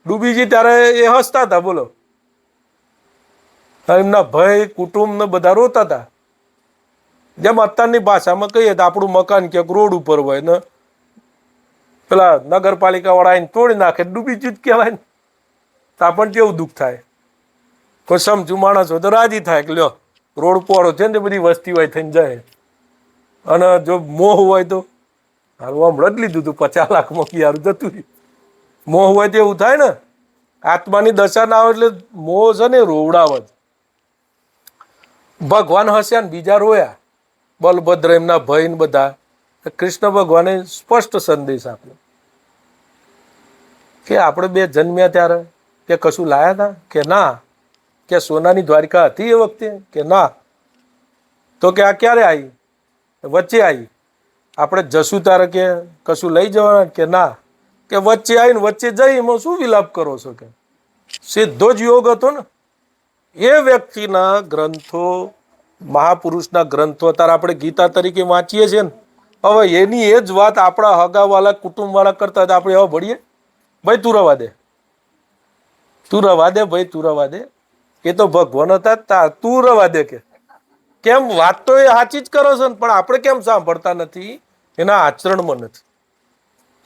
ડૂબીજી ત્યારે એ હસતા હતા, બોલો. એમના ભાઈ કુટુંબ ને બધા રોતા હતા. જેમ અત્યારની ભાષામાં કહીએ તો આપણું મકાન ક્યાંક રોડ ઉપર હોય ને પેલા નગરપાલિકા વાળા આવીને તોડી નાખે, ડૂબીજી જ કહેવાય ને. તો આપણને કેવું દુઃખ થાય. કોઈ સમજુ માણસ હોય તો રાજી થાય કે લ્યો રોડ પોળો છે ને બધી વસ્તી હોય થઈને જાય. અને જો મોહ હોય તો હારું હમણાં જ લીધું હતું 50 લાખમાં કે હારું જતું રહ્યું. મોહ હોય તો એવું થાય ને, આત્માની દશા ના આવે એટલે મોહ છે ને રોવડાવે જ. ભગવાન હસ્યા ને બીજા રોયા, બલભદ્ર એમના ભાઈ ને બધા. કૃષ્ણ ભગવાને સ્પષ્ટ સંદેશ આપ્યો કે આપણે 2 જન્મ્યા ત્યારે કે કશું લાયા હતા કે ના, કે સોનાની દ્વારિકા હતી એ વખતે કે ના, તો કે આ ક્યારે આવી? વચ્ચે આવી. આપણે જશું ત્યારે કે કશું લઈ જવાના કે ના, કે વચ્ચે આવીને વચ્ચે જઈ એમાં શું વિલાપ કરો છો? કે સીધો જ યોગ હતો ને. એ વ્યક્તિના ગ્રંથો, મહાપુરુષના ગ્રંથો અત્યારે આપણે ગીતા તરીકે વાંચીએ છીએ ને, હવે એની એ જ વાત આપણા હગાવાળા કુટુંબવાળા કરતા હતા. આપણે હવે ભળીએ ભાઈ તું રવા દે, તું રવા દે ભાઈ, તું રવા દે, એ તો ભગવાન હતા, તું રવા દે. કે કેમ? વાત તો એ સાચી જ કરો છો ને, પણ આપણે કેમ સાંભળતા નથી? એના આચરણમાં નથી.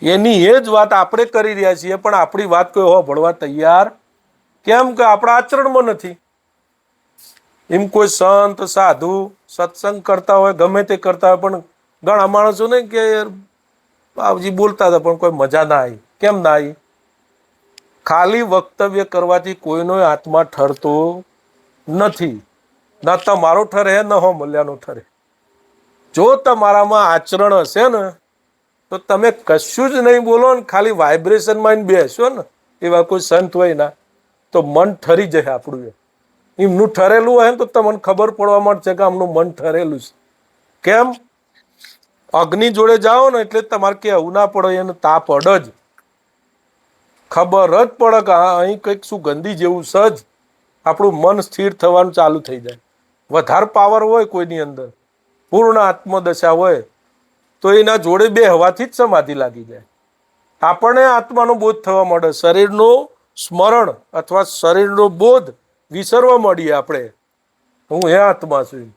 એની એ જ વાત આપણે કરી રહ્યા છીએ, પણ આપણી વાત કોઈ સાંભળવા તૈયાર કેમ? કે આપણા આચરણમાં નથી. એમ કોઈ સંત સાધુ સત્સંગ કરતા હોય, ગમે તે કરતા હોય, પણ ઘણા માણસો ને કે બાપજી બોલતા હતા પણ કોઈ મજા ના આવી. કેમ ના આવી? ખાલી વક્તવ્ય કરવાથી કોઈનો આત્મા ઠરતો નથી. ના તમારો ઠરે ન હો મલ્યાનો ઠરે. જો તમારામાં આચરણ હશે ને તો તમે કશું જ નહીં બોલો ને, ખાલી વાઇબ્રેશનમાં બેસો ને, એવા કોઈ સંત હોય ના તો મન ઠરી જાય આપણું. એમનું ઠરેલું હોય ને તો તમને ખબર પડવા મળશે કે આમનું મન ઠરેલું છે. કેમ? અગ્નિ જોડે જાઓ ને એટલે તમારે કહેવું ના પડે, એનો તાપ અડ જ ખબર જ પડે કે હા અહીં કંઈક સુગંધી જેવું સજ આપણું મન સ્થિર થવાનું ચાલુ થઈ જાય. વધારે પાવર હોય કોઈની અંદર, પૂર્ણ આત્મદશા હોય, તો એના જોડે બે હવાથી જ સમાધિ લાગી જાય. આપણને આત્માનો બોધ થવા મળે, શરીરનું સ્મરણ અથવા શરીરનો બોધ વિસરવા મળીએ આપણે, હું એ આત્મા છું.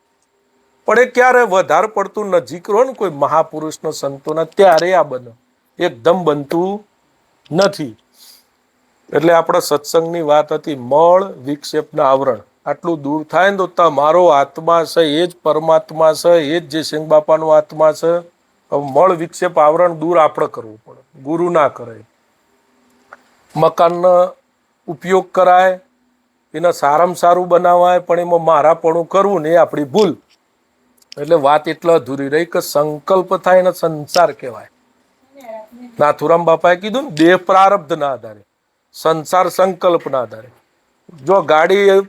પણ એ ક્યારે વધારે પડતું નજીક રહો ને કોઈ મહાપુરુષનો સંતોના, ત્યારે આ બને, એકદમ બનતું નથી. એટલે આપણા સત્સંગની વાત હતી, મળ વિક્ષેપના આવરણ આટલું દૂર થાય ને તો તમારો આત્મા છે એ જ પરમાત્મા છે, એ જ જયસિંહ બાપાનો આત્મા છે. હવે મળ વિક્ષેપ આવરણ દૂર આપણે કરવું પડે, ગુરુ ના કરે. મકાનનો ઉપયોગ કરાય, એને સારામાં સારું બનાવાય, પણ એમાં મારાપણું કરવું ને એ આપણી ભૂલ. એટલે વાત એટલા અધૂરી રહી કે સંકલ્પ થાય એને સંસાર કહેવાય. નાથુરામ બાપાએ કીધું ને, દેહ પ્રારબ્ધના આધારે, સંસાર સંકલ્પના આધારે. જો ગાડી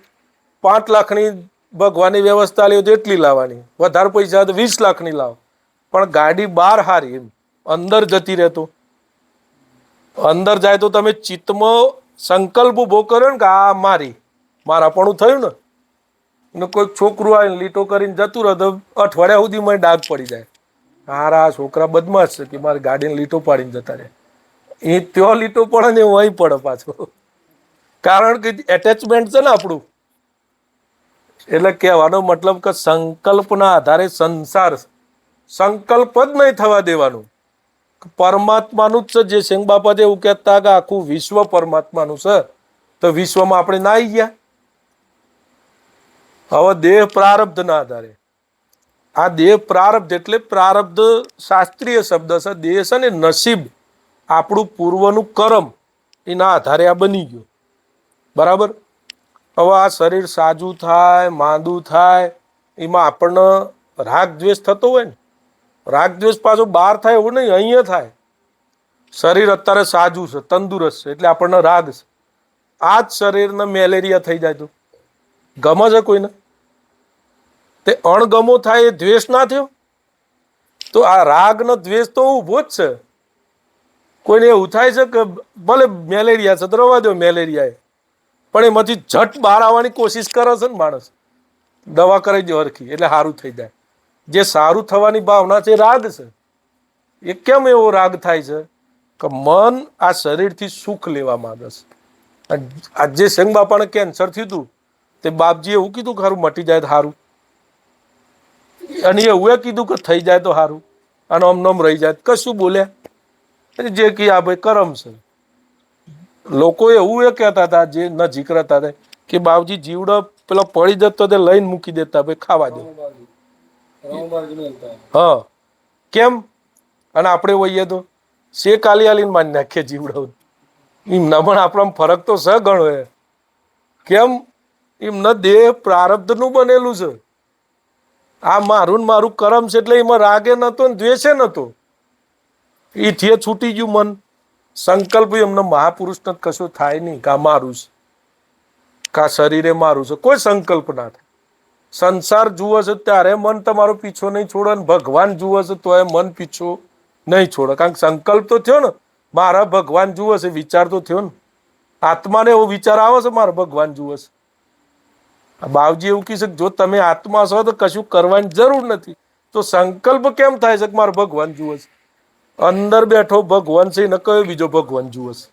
5 લાખની ભગવાનની વ્યવસ્થા લે તો એટલી લાવવાની, વધારે પૈસા તો 20 લાખની લાવો, પણ ગાડી બહાર હારી, એમ અંદર જતી રહેતો. અંદર જાય તો તમે ચિત્તમાં સંકલ્પ ઉભો કર્યો ને કે આ મારાપણું થયું ને, એને કોઈ છોકરું આવીને લીટો કરીને જતું રહે તો અઠવાડિયા સુધીમાં ડાઘ પડી જાય. હારા છોકરા બદમાશ છે કે મારી ગાડીને લીટો પાડીને જતા રહે. એ ત્યાં લીટો પડે ને એવું અહીં પડે પાછો, કારણ કે એટેચમેન્ટ છે ને આપણું. એટલે કહેવાનો મતલબ કે સંકલ્પના આધારે સંસાર, સંકલ્પ જ નહીં થવા દેવાનું. પરમાત્માનું જ છે. જે સિંહ બાપા એવું કહેતા કે આખું વિશ્વ પરમાત્માનું છે, તો વિશ્વમાં આપણે ના આવી ગયા. હવે દેહ પ્રારબ્ધના આધારે, આ દેહ પ્રારબ્ધ એટલે પ્રારબ્ધ શાસ્ત્રીય શબ્દ છે. દેહ છે ને નસીબ, આપણું પૂર્વનું કર્મ, એના આધારે આ બની ગયું. બરાબર. હવે આ શરીર સાજું થાય, માંદું થાય, એમાં આપણને રાગ દ્વેષ થતો હોય ને, રાગ દ્વેષ પાછો બહાર થાય એવું નહીં, અહીંયા થાય. શરીર અત્યારે સાજું છે, તંદુરસ્ત છે, એટલે આપણને રાગ છે. આ જ શરીરને મેલેરિયા થઈ જાય તો ગમે છે કોઈને? તે અણગમો થાય એ દ્વેષ ના થયો? તો આ રાગ ને દ્વેષ તો ઊભો જ છે. કોઈને એવું થાય છે કે ભલે મેલેરિયા છે તો રવા દો મેલેરિયા, પણ એમાંથી ઝટ બહાર આવવાની કોશિશ કરે છે ને માણસ, દવા કરાવી દો હરખી એટલે સારું થઈ જાય. જે સારું થવાની ભાવના છે રાગ છે. એ કેમ એવો રાગ થાય છે કે મન આ શરીરથી સુખ લેવા માંગે છે. આજે સિંહ બાપાને કેન્સર થયું હતું, તે બાપજીએ એવું કીધું કે સારું મટી જાય તો સારું, અને એવું કીધું કે થઈ જાય તો સારું, અને આમ રહી જાય કશું બોલ્યા. જે કે આ ભાઈ કરમ છે. લોકો એવું કહેતા હતા, જે નજીક રહેતા હતા, કે બાપજી જીવડો પેલો પડી જતો તે લઈને મૂકી દેતા, ભાઈ ખાવા દે. હા, કેમ? અને આપણે હોઈએ તો શેક આલી માની નાખીએ જીવડો. એમના પણ આપણા ફરક તો છે ઘણો. કેમ? એમના દેહ પ્રારબ્ધનું બનેલું છે. આ મારું ને મારું કરમ છે, એટલે એમાં રાગે નતો ને દ્વેષે નતો. એથી છૂટી ગયું મન. સંકલ્પ એમને મહાપુરુષને કશું થાય નહીં કે આ મારું છે, કા શરીરે મારું છે, કોઈ સંકલ્પ ના થાય. સંસાર જુએ છે ત્યારે મન તમારો પીછો નહીં છોડે, ને ભગવાન જુએ છે તો એ મન પીછો નહીં છોડે. કારણ કે સંકલ્પ તો થયો ને, મારા ભગવાન જુએ છે, વિચાર તો થયો ને. આત્માને એવો વિચાર આવે છે મારા ભગવાન જુએ છે. બાવજી એવું કહે છે કે જો તમે આત્મા છો તો કશું કરવાની જરૂર નથી, તો સંકલ્પ કેમ થાય છે કે મારા ભગવાન જુએ છે? અંદર બેઠો ભગવાન છે, એને કયો બીજો ભગવાન જુએ છે?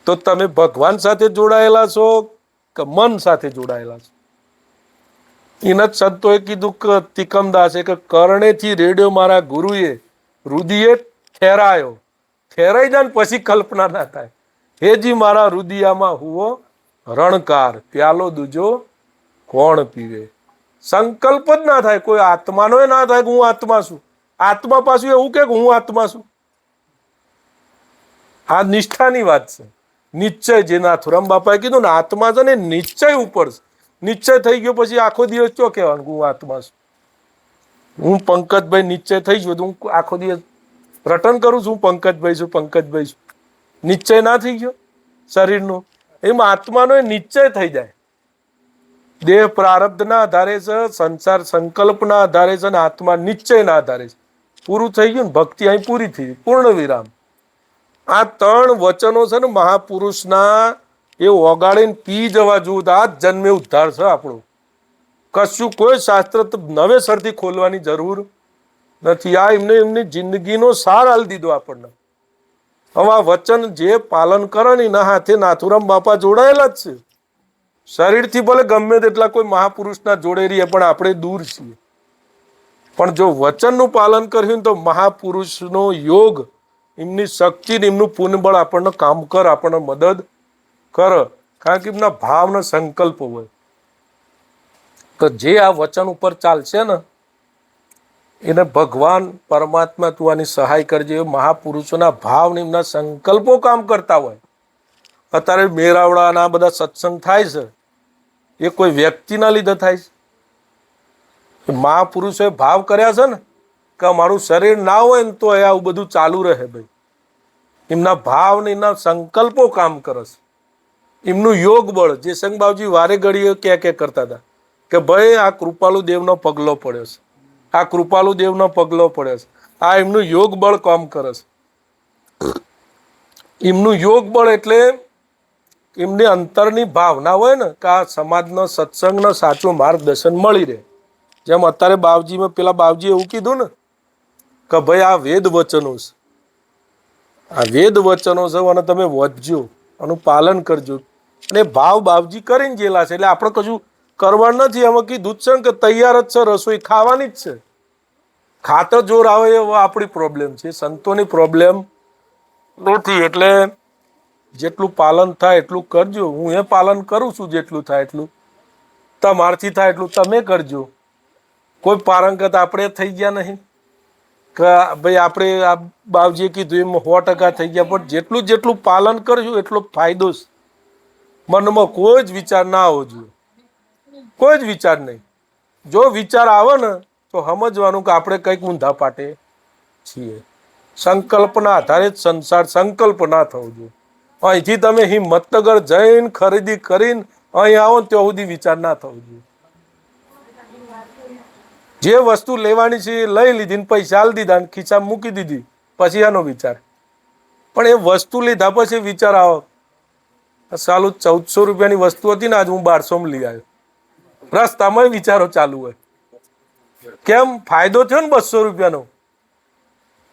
તો તમે ભગવાન સાથે જોડાયેલા છો કે મન સાથે જોડાયેલા છો? એના જ સંતોએ કીધું કે તિકમદાસે કે કર્ણેથી રેડ્યો મારા ગુરુએ, રુદિએ ઠેરાયો. ઠેરાઈ જાય ને પછી કલ્પના ના થાય. હેજી મારા રુદિયામાં હુઓ રણકાર, પ્યાલો દૂજો કોણ પીવે? સંકલ્પ જ ના થાય. કોઈ આત્માનો ના થાય કે હું આત્મા છું. આત્મા પાછું એવું કે હું આત્મા છું. આ નિષ્ઠાની વાત છે. નિશ્ચય, જે નાથુરામ બાપાએ કીધું ને, આત્મા છે ને નિશ્ચય ઉપર છે. નિશ્ચય થઈ ગયો પછી આખો દિવસ ચો કહેવાનું હું આત્મા છું. હું પંકજભાઈ નિશ્ચય થઈ ગયો તો હું આખો દિવસ રટન કરું છું, હું પંકજભાઈ છું, પંકજભાઈ છું. નિશ્ચય ના થઈ ગયો શરીરનો, એમ આત્માનો નિશ્ચય થઈ જાય. દેહ પ્રારબ્ધના આધારે છે, સંસાર સંકલ્પના આધારે છે, અને આત્મા નિશ્ચયના આધારે છે. પૂરું થઈ ગયું ને, ભક્તિ અહીં પૂરી થઈ, પૂર્ણ વિરામ. આ 3 વચનો છે ને મહાપુરુષના, એ ઓગાળીને પી જવા જોવું. આ જ જન્મે ઉદ્ધાર છે આપણો. કશું કોઈ શાસ્ત્ર નવેસરથી ખોલવાની જરૂર નથી. આ એમની જિંદગીનો સાર આલી દીધો આપણને. હવે આ વચન જે પાલન કરે ને એના હાથે નાથુરામ બાપા જોડાયેલા જ છે. શરીરથી ભલે ગમે તેટલા કોઈ મહાપુરુષના જોડે રહીએ, પણ આપણે દૂર છીએ. પણ જો વચનનું પાલન કર્યું તો મહાપુરુષનો યોગ, એમની શક્તિ, એમનું પુણ્યબળ આપણને કામ કર, આપણને મદદ કર. કારણ કે એમના ભાવના સંકલ્પ હોય. તો જે આ વચન ઉપર ચાલશે ને, એને ભગવાન પરમાત્મા તું આની સહાય કરજે. મહાપુરુષોના ભાવ ને એમના સંકલ્પો કામ કરતા હોય. અત્યારે મેરાવડાના બધા સત્સંગ થાય છે, એ કોઈ વ્યક્તિના લીધે થાય છે. મહાપુરુષોએ ભાવ કર્યા છે ને કે અમારું શરીર ના હોય ને તો આવું બધું ચાલુ રહે. ભાઈ, એમના ભાવ ને એમના સંકલ્પો કામ કરે છે. એમનું યોગ બળ, જે સંગબાવજી વારે ઘડીએ કે કરતા હતા કે ભાઈ આ કૃપાલુ દેવનો પગલો પડ્યો છે, આ કૃપાલુ દેવનો પગલો પડ્યો છે. આ એમનું યોગ બળ કામ કરે છે. એમનું યોગ બળ એટલે એમની અંતરની ભાવના હોય ને કે આ સમાજનો સત્સંગનો સાચું માર્ગદર્શન મળી રહે. જેમ અત્યારે બાવજીમાં પેલા બાવજી એવું કીધું ને કે ભાઈ આ વેદ વચનો છે, આ વેદ વચનો છે, અને તમે વધજો, આનું પાલન કરજો. અને ભાવ બાવજી કરીને ગયેલા છે, એટલે આપણે કશું કરવાનું નથી. એમાં કીધું જ છે કે તૈયાર જ છે, રસોઈ ખાવાની જ છે. ખાતર જોર આવે એ આપણી પ્રોબ્લેમ છે, સંતોની પ્રોબ્લેમ નથી. એટલે જેટલું પાલન થાય એટલું કરજો. હું એ પાલન કરું છું, જેટલું થાય એટલું. તમારથી થાય એટલું તમે કરજો. કોઈ પારંગત આપણે થઈ ગયા નહીં કે ભાઈ આપણે આ બાવજીએ કીધું એમ 100% થઈ ગયા, પણ જેટલું જેટલું પાલન કરશું એટલો ફાયદો છે. મનમાં કોઈ જ વિચાર ના આવવો જોઈએ, કોઈ જ વિચાર નહીં. જો વિચાર આવે ને તો સમજવાનું કે આપણે કંઈક ઊંધા પાટે છીએ. સંકલ્પના આધારે જ સંસાર, સંકલ્પ ના થવો જોઈએ. અહીંથી તમે હિંમતનગર જઈને ખરીદી કરીને અહીં આવો ને ત્યાં સુધી વિચાર ના થવો જોઈએ. જે વસ્તુ લેવાની છે એ લઈ લીધી ને પૈસા આલી દીધા ને ખિસ્સામાં મૂકી દીધી, પછી આનો વિચાર. પણ એ વસ્તુ લીધા પછી વિચાર આવો, સાલું 1400 રૂપિયાની વસ્તુ હતી ને, આજે હું 1200 લઈ આવ્યો. રસ્તામાં વિચારો ચાલુ હોય. કેમ? ફાયદો થયો ને 200 રૂપિયાનો.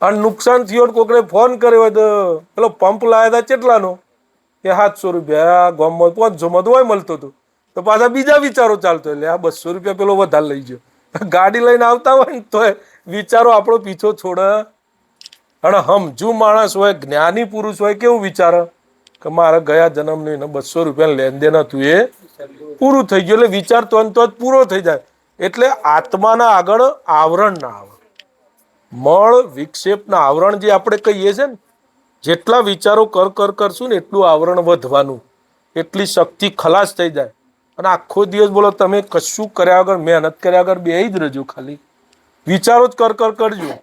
અને નુકસાન થયો, કોકને ફોન કર્યો હોય તો પેલો પંપ લાવ્યા હતા કેટલાનો, એ 700 રૂપિયા, ગામમાં 500માં તો હોય મળતો હતો. તો પાછા બીજા વિચારો ચાલતો, એટલે આ 200 રૂપિયા પેલો વધારે લઈ ગયો. ગાડી લઈને આવતા હોય ને તો વિચારો આપણો પીછો છોડે. અને સમજુ માણસ હોય, જ્ઞાની પુરુષ હોય, કેવું વિચારે કે મારા ગયા જન્મનું એને 200 રૂપિયા લેનદેન હતું, એ પૂરું થઈ ગયું. એટલે વિચાર તો જ પૂરો થઈ જાય. એટલે આત્માના આગળ આવરણ ના આવે. મળ વિક્ષેપના આવરણ જે આપણે કહીએ છીએ ને, જેટલા વિચારો કરશું ને એટલું આવરણ વધવાનું, એટલી શક્તિ ખલાસ થઈ જાય. અને આખો દિવસ બોલો તમે કશું કર્યા વગર, મહેનત કર્યા વગર બેહી જ રહેજો, ખાલી વિચારો જ કરજો.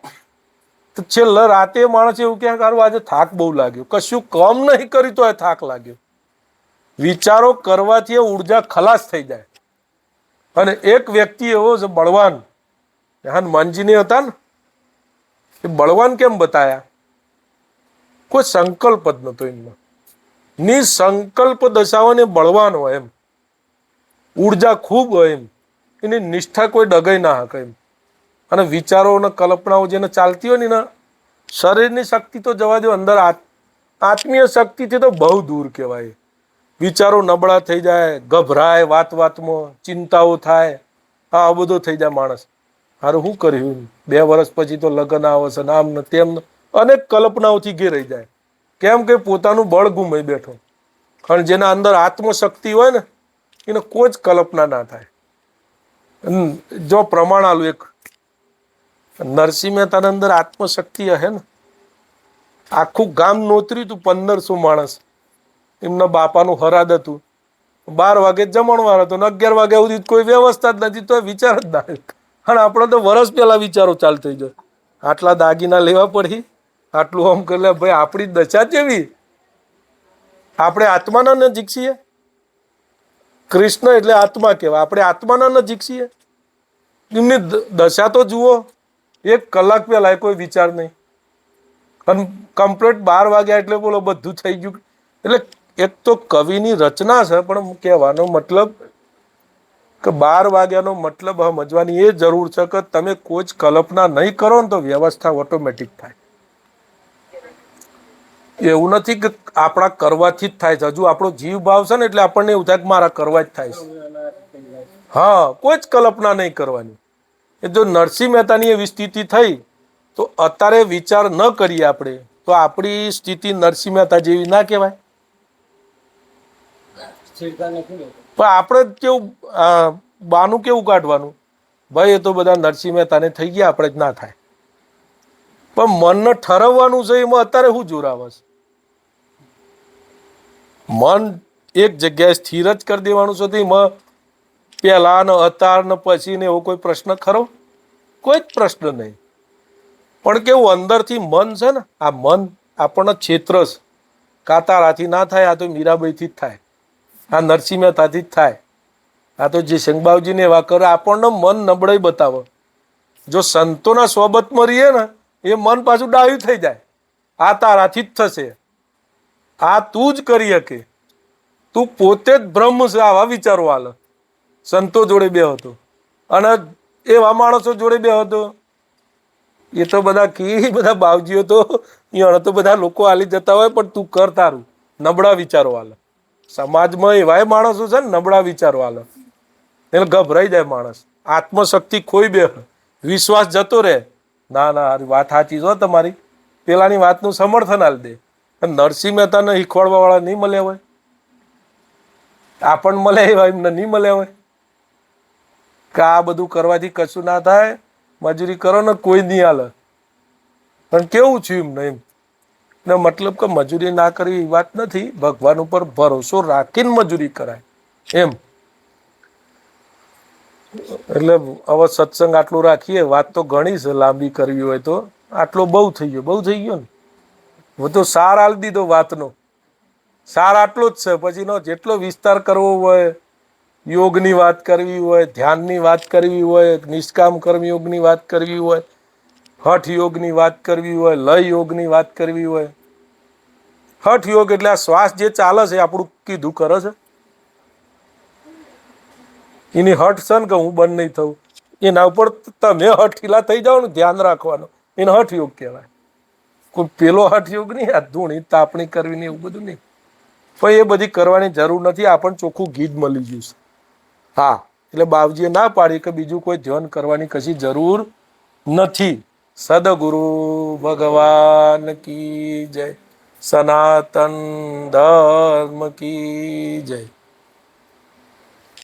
તો છેલ્લે રાતે માણસ એવું કહે કે આજે થાક બહુ લાગ્યો, કશું કામ નહીં કર્યું તો થાક લાગ્યો. વિચારો કરવાથી ઉર્જા ખલાસ થઈ જાય. અને એક વ્યક્તિ એવો છે બળવાન, હનુમાનજીને હતા ને, એ બળવાન કેમ બતાયા? કોઈ સંકલ્પ જ નતો એમનો. નિસંકલ્પ દશાઓને બળવાન હોય એમ, ઉર્જા ખૂબ હોય એમ, એની નિષ્ઠા કોઈ ડગાઈ ના હકે એમ. અને વિચારો અને કલ્પનાઓ જેને ચાલતી હોય ને, એના શરીરની શક્તિ તો જવા દો, અંદર આત્મીય શક્તિથી તો બહુ દૂર કહેવાય. વિચારો નબળા થઈ જાય, ગભરાય, વાતમાં ચિંતાઓ થાય, આ બધો થઈ જાય માણસ. હારું શું કર્યું? 2 વર્ષ પછી તો લગ્ન આવે છે, આમ ને તેમ, અનેક કલ્પનાઓથી ઘેરાઈ જાય. કેમ કે પોતાનું બળ ગુમાઈ બેઠો. અને જેના અંદર આત્મશક્તિ હોય ને, એને કોઈ જ કલ્પના ના થાય. જો પ્રમાણ આલું, એક નરસિંહ મહેતાના અંદર આત્મશક્તિ હે ને, આખું ગામ નોતર્યું હતું, 1500 માણસ. એમના બાપાનું હરાદ હતું, 12 વાગે જમણવાર હતો, 11 વાગ્યા સુધી કોઈ વ્યવસ્થા જ નથી, તો વિચાર જ ના. અને આપણે તો વર્ષ પહેલા વિચારો ચાલુ થઈ જાય, આટલા દાગીના લેવા પડી, આટલું આમ કરી લે. ભાઈ આપણી દશા કેવી? આપણે આત્માના નજીક છીએ. કૃષ્ણ એટલે આત્મા કહેવાય. આપણે આત્માના નજીક છીએ. એમની દશા તો જુઓ, 1 કલાક પહેલા કોઈ વિચાર નહીં અને કમ્પ્લીટ 12 વાગ્યા એટલે બોલો બધું થઈ ગયું. એટલે એક તો કવિની રચના છે, પણ કહેવાનો મતલબ કે 12 વાગ્યાનો મતલબ સમજવાની એ જરૂર છે કે તમે કોઈ જ કલ્પના નહીં કરો ને તો વ્યવસ્થા ઓટોમેટિક થાય. એવું નથી કે આપણા કરવાથી જ થાય છે. હજુ આપણો જીવ ભાવ છે ને એટલે આપણને એવું થાય કે મારા કરવા જ થાય છે. હા, કોઈ જ કલ્પના નહીં કરવાની. એ જો નરસિંહ મહેતાની એવી સ્થિતિ થઈ તો અત્યારે વિચાર ન કરીએ આપણે તો આપણી સ્થિતિ નરસિંહ મહેતા જેવી ના કહેવાય. પણ આપણે કેવું બાનું કેવું કાઢવાનું, ભાઈ એ તો બધા નરસિંહ મહેતાને થઈ ગયા, આપણે જ ના થાય. પણ મનને ઠરવવાનું છે, એમાં અત્યારે શું જોરાવે છે? મન એક જગ્યાએ સ્થિર જ કરી દેવાનું છે. એમાં પહેલા ને અત્યાર ને પછી ને એવો કોઈ પ્રશ્ન ખરો? કોઈ જ પ્રશ્ન નહીં. પણ કેવું અંદરથી મન છે ને, આ મન આપણને ક્ષેત્ર છે. કાતારાથી ના થાય, આ તો મીરાબાઈથી જ થાય, આ નરસિંહ મહેતાથી જ થાય, આ તો જે શંકબાવજીને એવા કરે. આપણને મન નબળાઈ બતાવે. જો સંતોના સોબતમાં રહીએ ને એ મન પાછું ડાયું થઈ જાય. આ તારાથી જ થશે, આ તું જ કરી શકે, તું પોતે જ બ્રહ્મ છે, આવા વિચારો હાલે. સંતો જોડે બે હતો અને એવા માણસો જોડે બે હતો. એ તો બધા બાવજીઓ તો અહીંયા તો બધા લોકો હાલી જતા હોય, પણ તું કર તારું. નબળા વિચારો હાલે. સમાજમાં એવાય માણસો છે ને નબળા વિચારો હાલે, એટલે ગભરાઈ જાય માણસ, આત્મશક્તિ ખોઈ બે, વિશ્વાસ જતો રહે. ના ના, વાત સાચી છો તમારી, પેલાની વાતનું સમર્થન હાલ દે. નરસિંહ મહેતાને શીખવાડવા વાળા નહીં મળ્યા હોય, આપણને મળ્યા એવા એમને નહીં મળ્યા હોય કે આ બધું કરવાથી કશું ના થાય, મજૂરી કરો ને કોઈ નહીં હાલે. પણ કેવું થયું એમને એમ ને, મતલબ કે મજૂરી ના કરવી એ વાત નથી, ભગવાન ઉપર ભરોસો રાખીને મજૂરી કરાય એમ. એટલે હવે સત્સંગ આટલું રાખીએ. વાત તો ઘણી છે, લાંબી કરવી હોય તો આટલો બહુ થઈ ગયો ને. હું તો સાર આલી દીધો વાતનો. સાર આટલો જ છે. પછીનો જેટલો વિસ્તાર કરવો હોય, યોગની વાત કરવી હોય, ધ્યાનની વાત કરવી હોય, નિષ્કામ કર્મ યોગની વાત કરવી હોય, હઠ યોગની વાત કરવી હોય, લય યોગની વાત કરવી હોય. હઠ યોગ એટલે આ શ્વાસ જે ચાલે છે આપણું કીધું કરે છે, એની હઠ છે ને કે હું બંધ નહીં થવું. એના ઉપર તમે હઠીલા થઈ જાઓ ને, ધ્યાન રાખવાનું, એને હઠ યોગ કહેવાય. કોઈ પેલો હઠ યોગ નહીં, આ ધૂણી તાપણી કરવી નહીં, એવું બધું નહીં. પણ એ બધી કરવાની જરૂર નથી, આપણને ચોખ્ખું ગીત મળી ગયું છે. હા, એટલે બાવજીએ ના પાડી કે બીજું કોઈ ધ્યાન કરવાની કશી જરૂર નથી. સદગુરુ ભગવાન કી જય, સનાતન ધર્મ કી જય.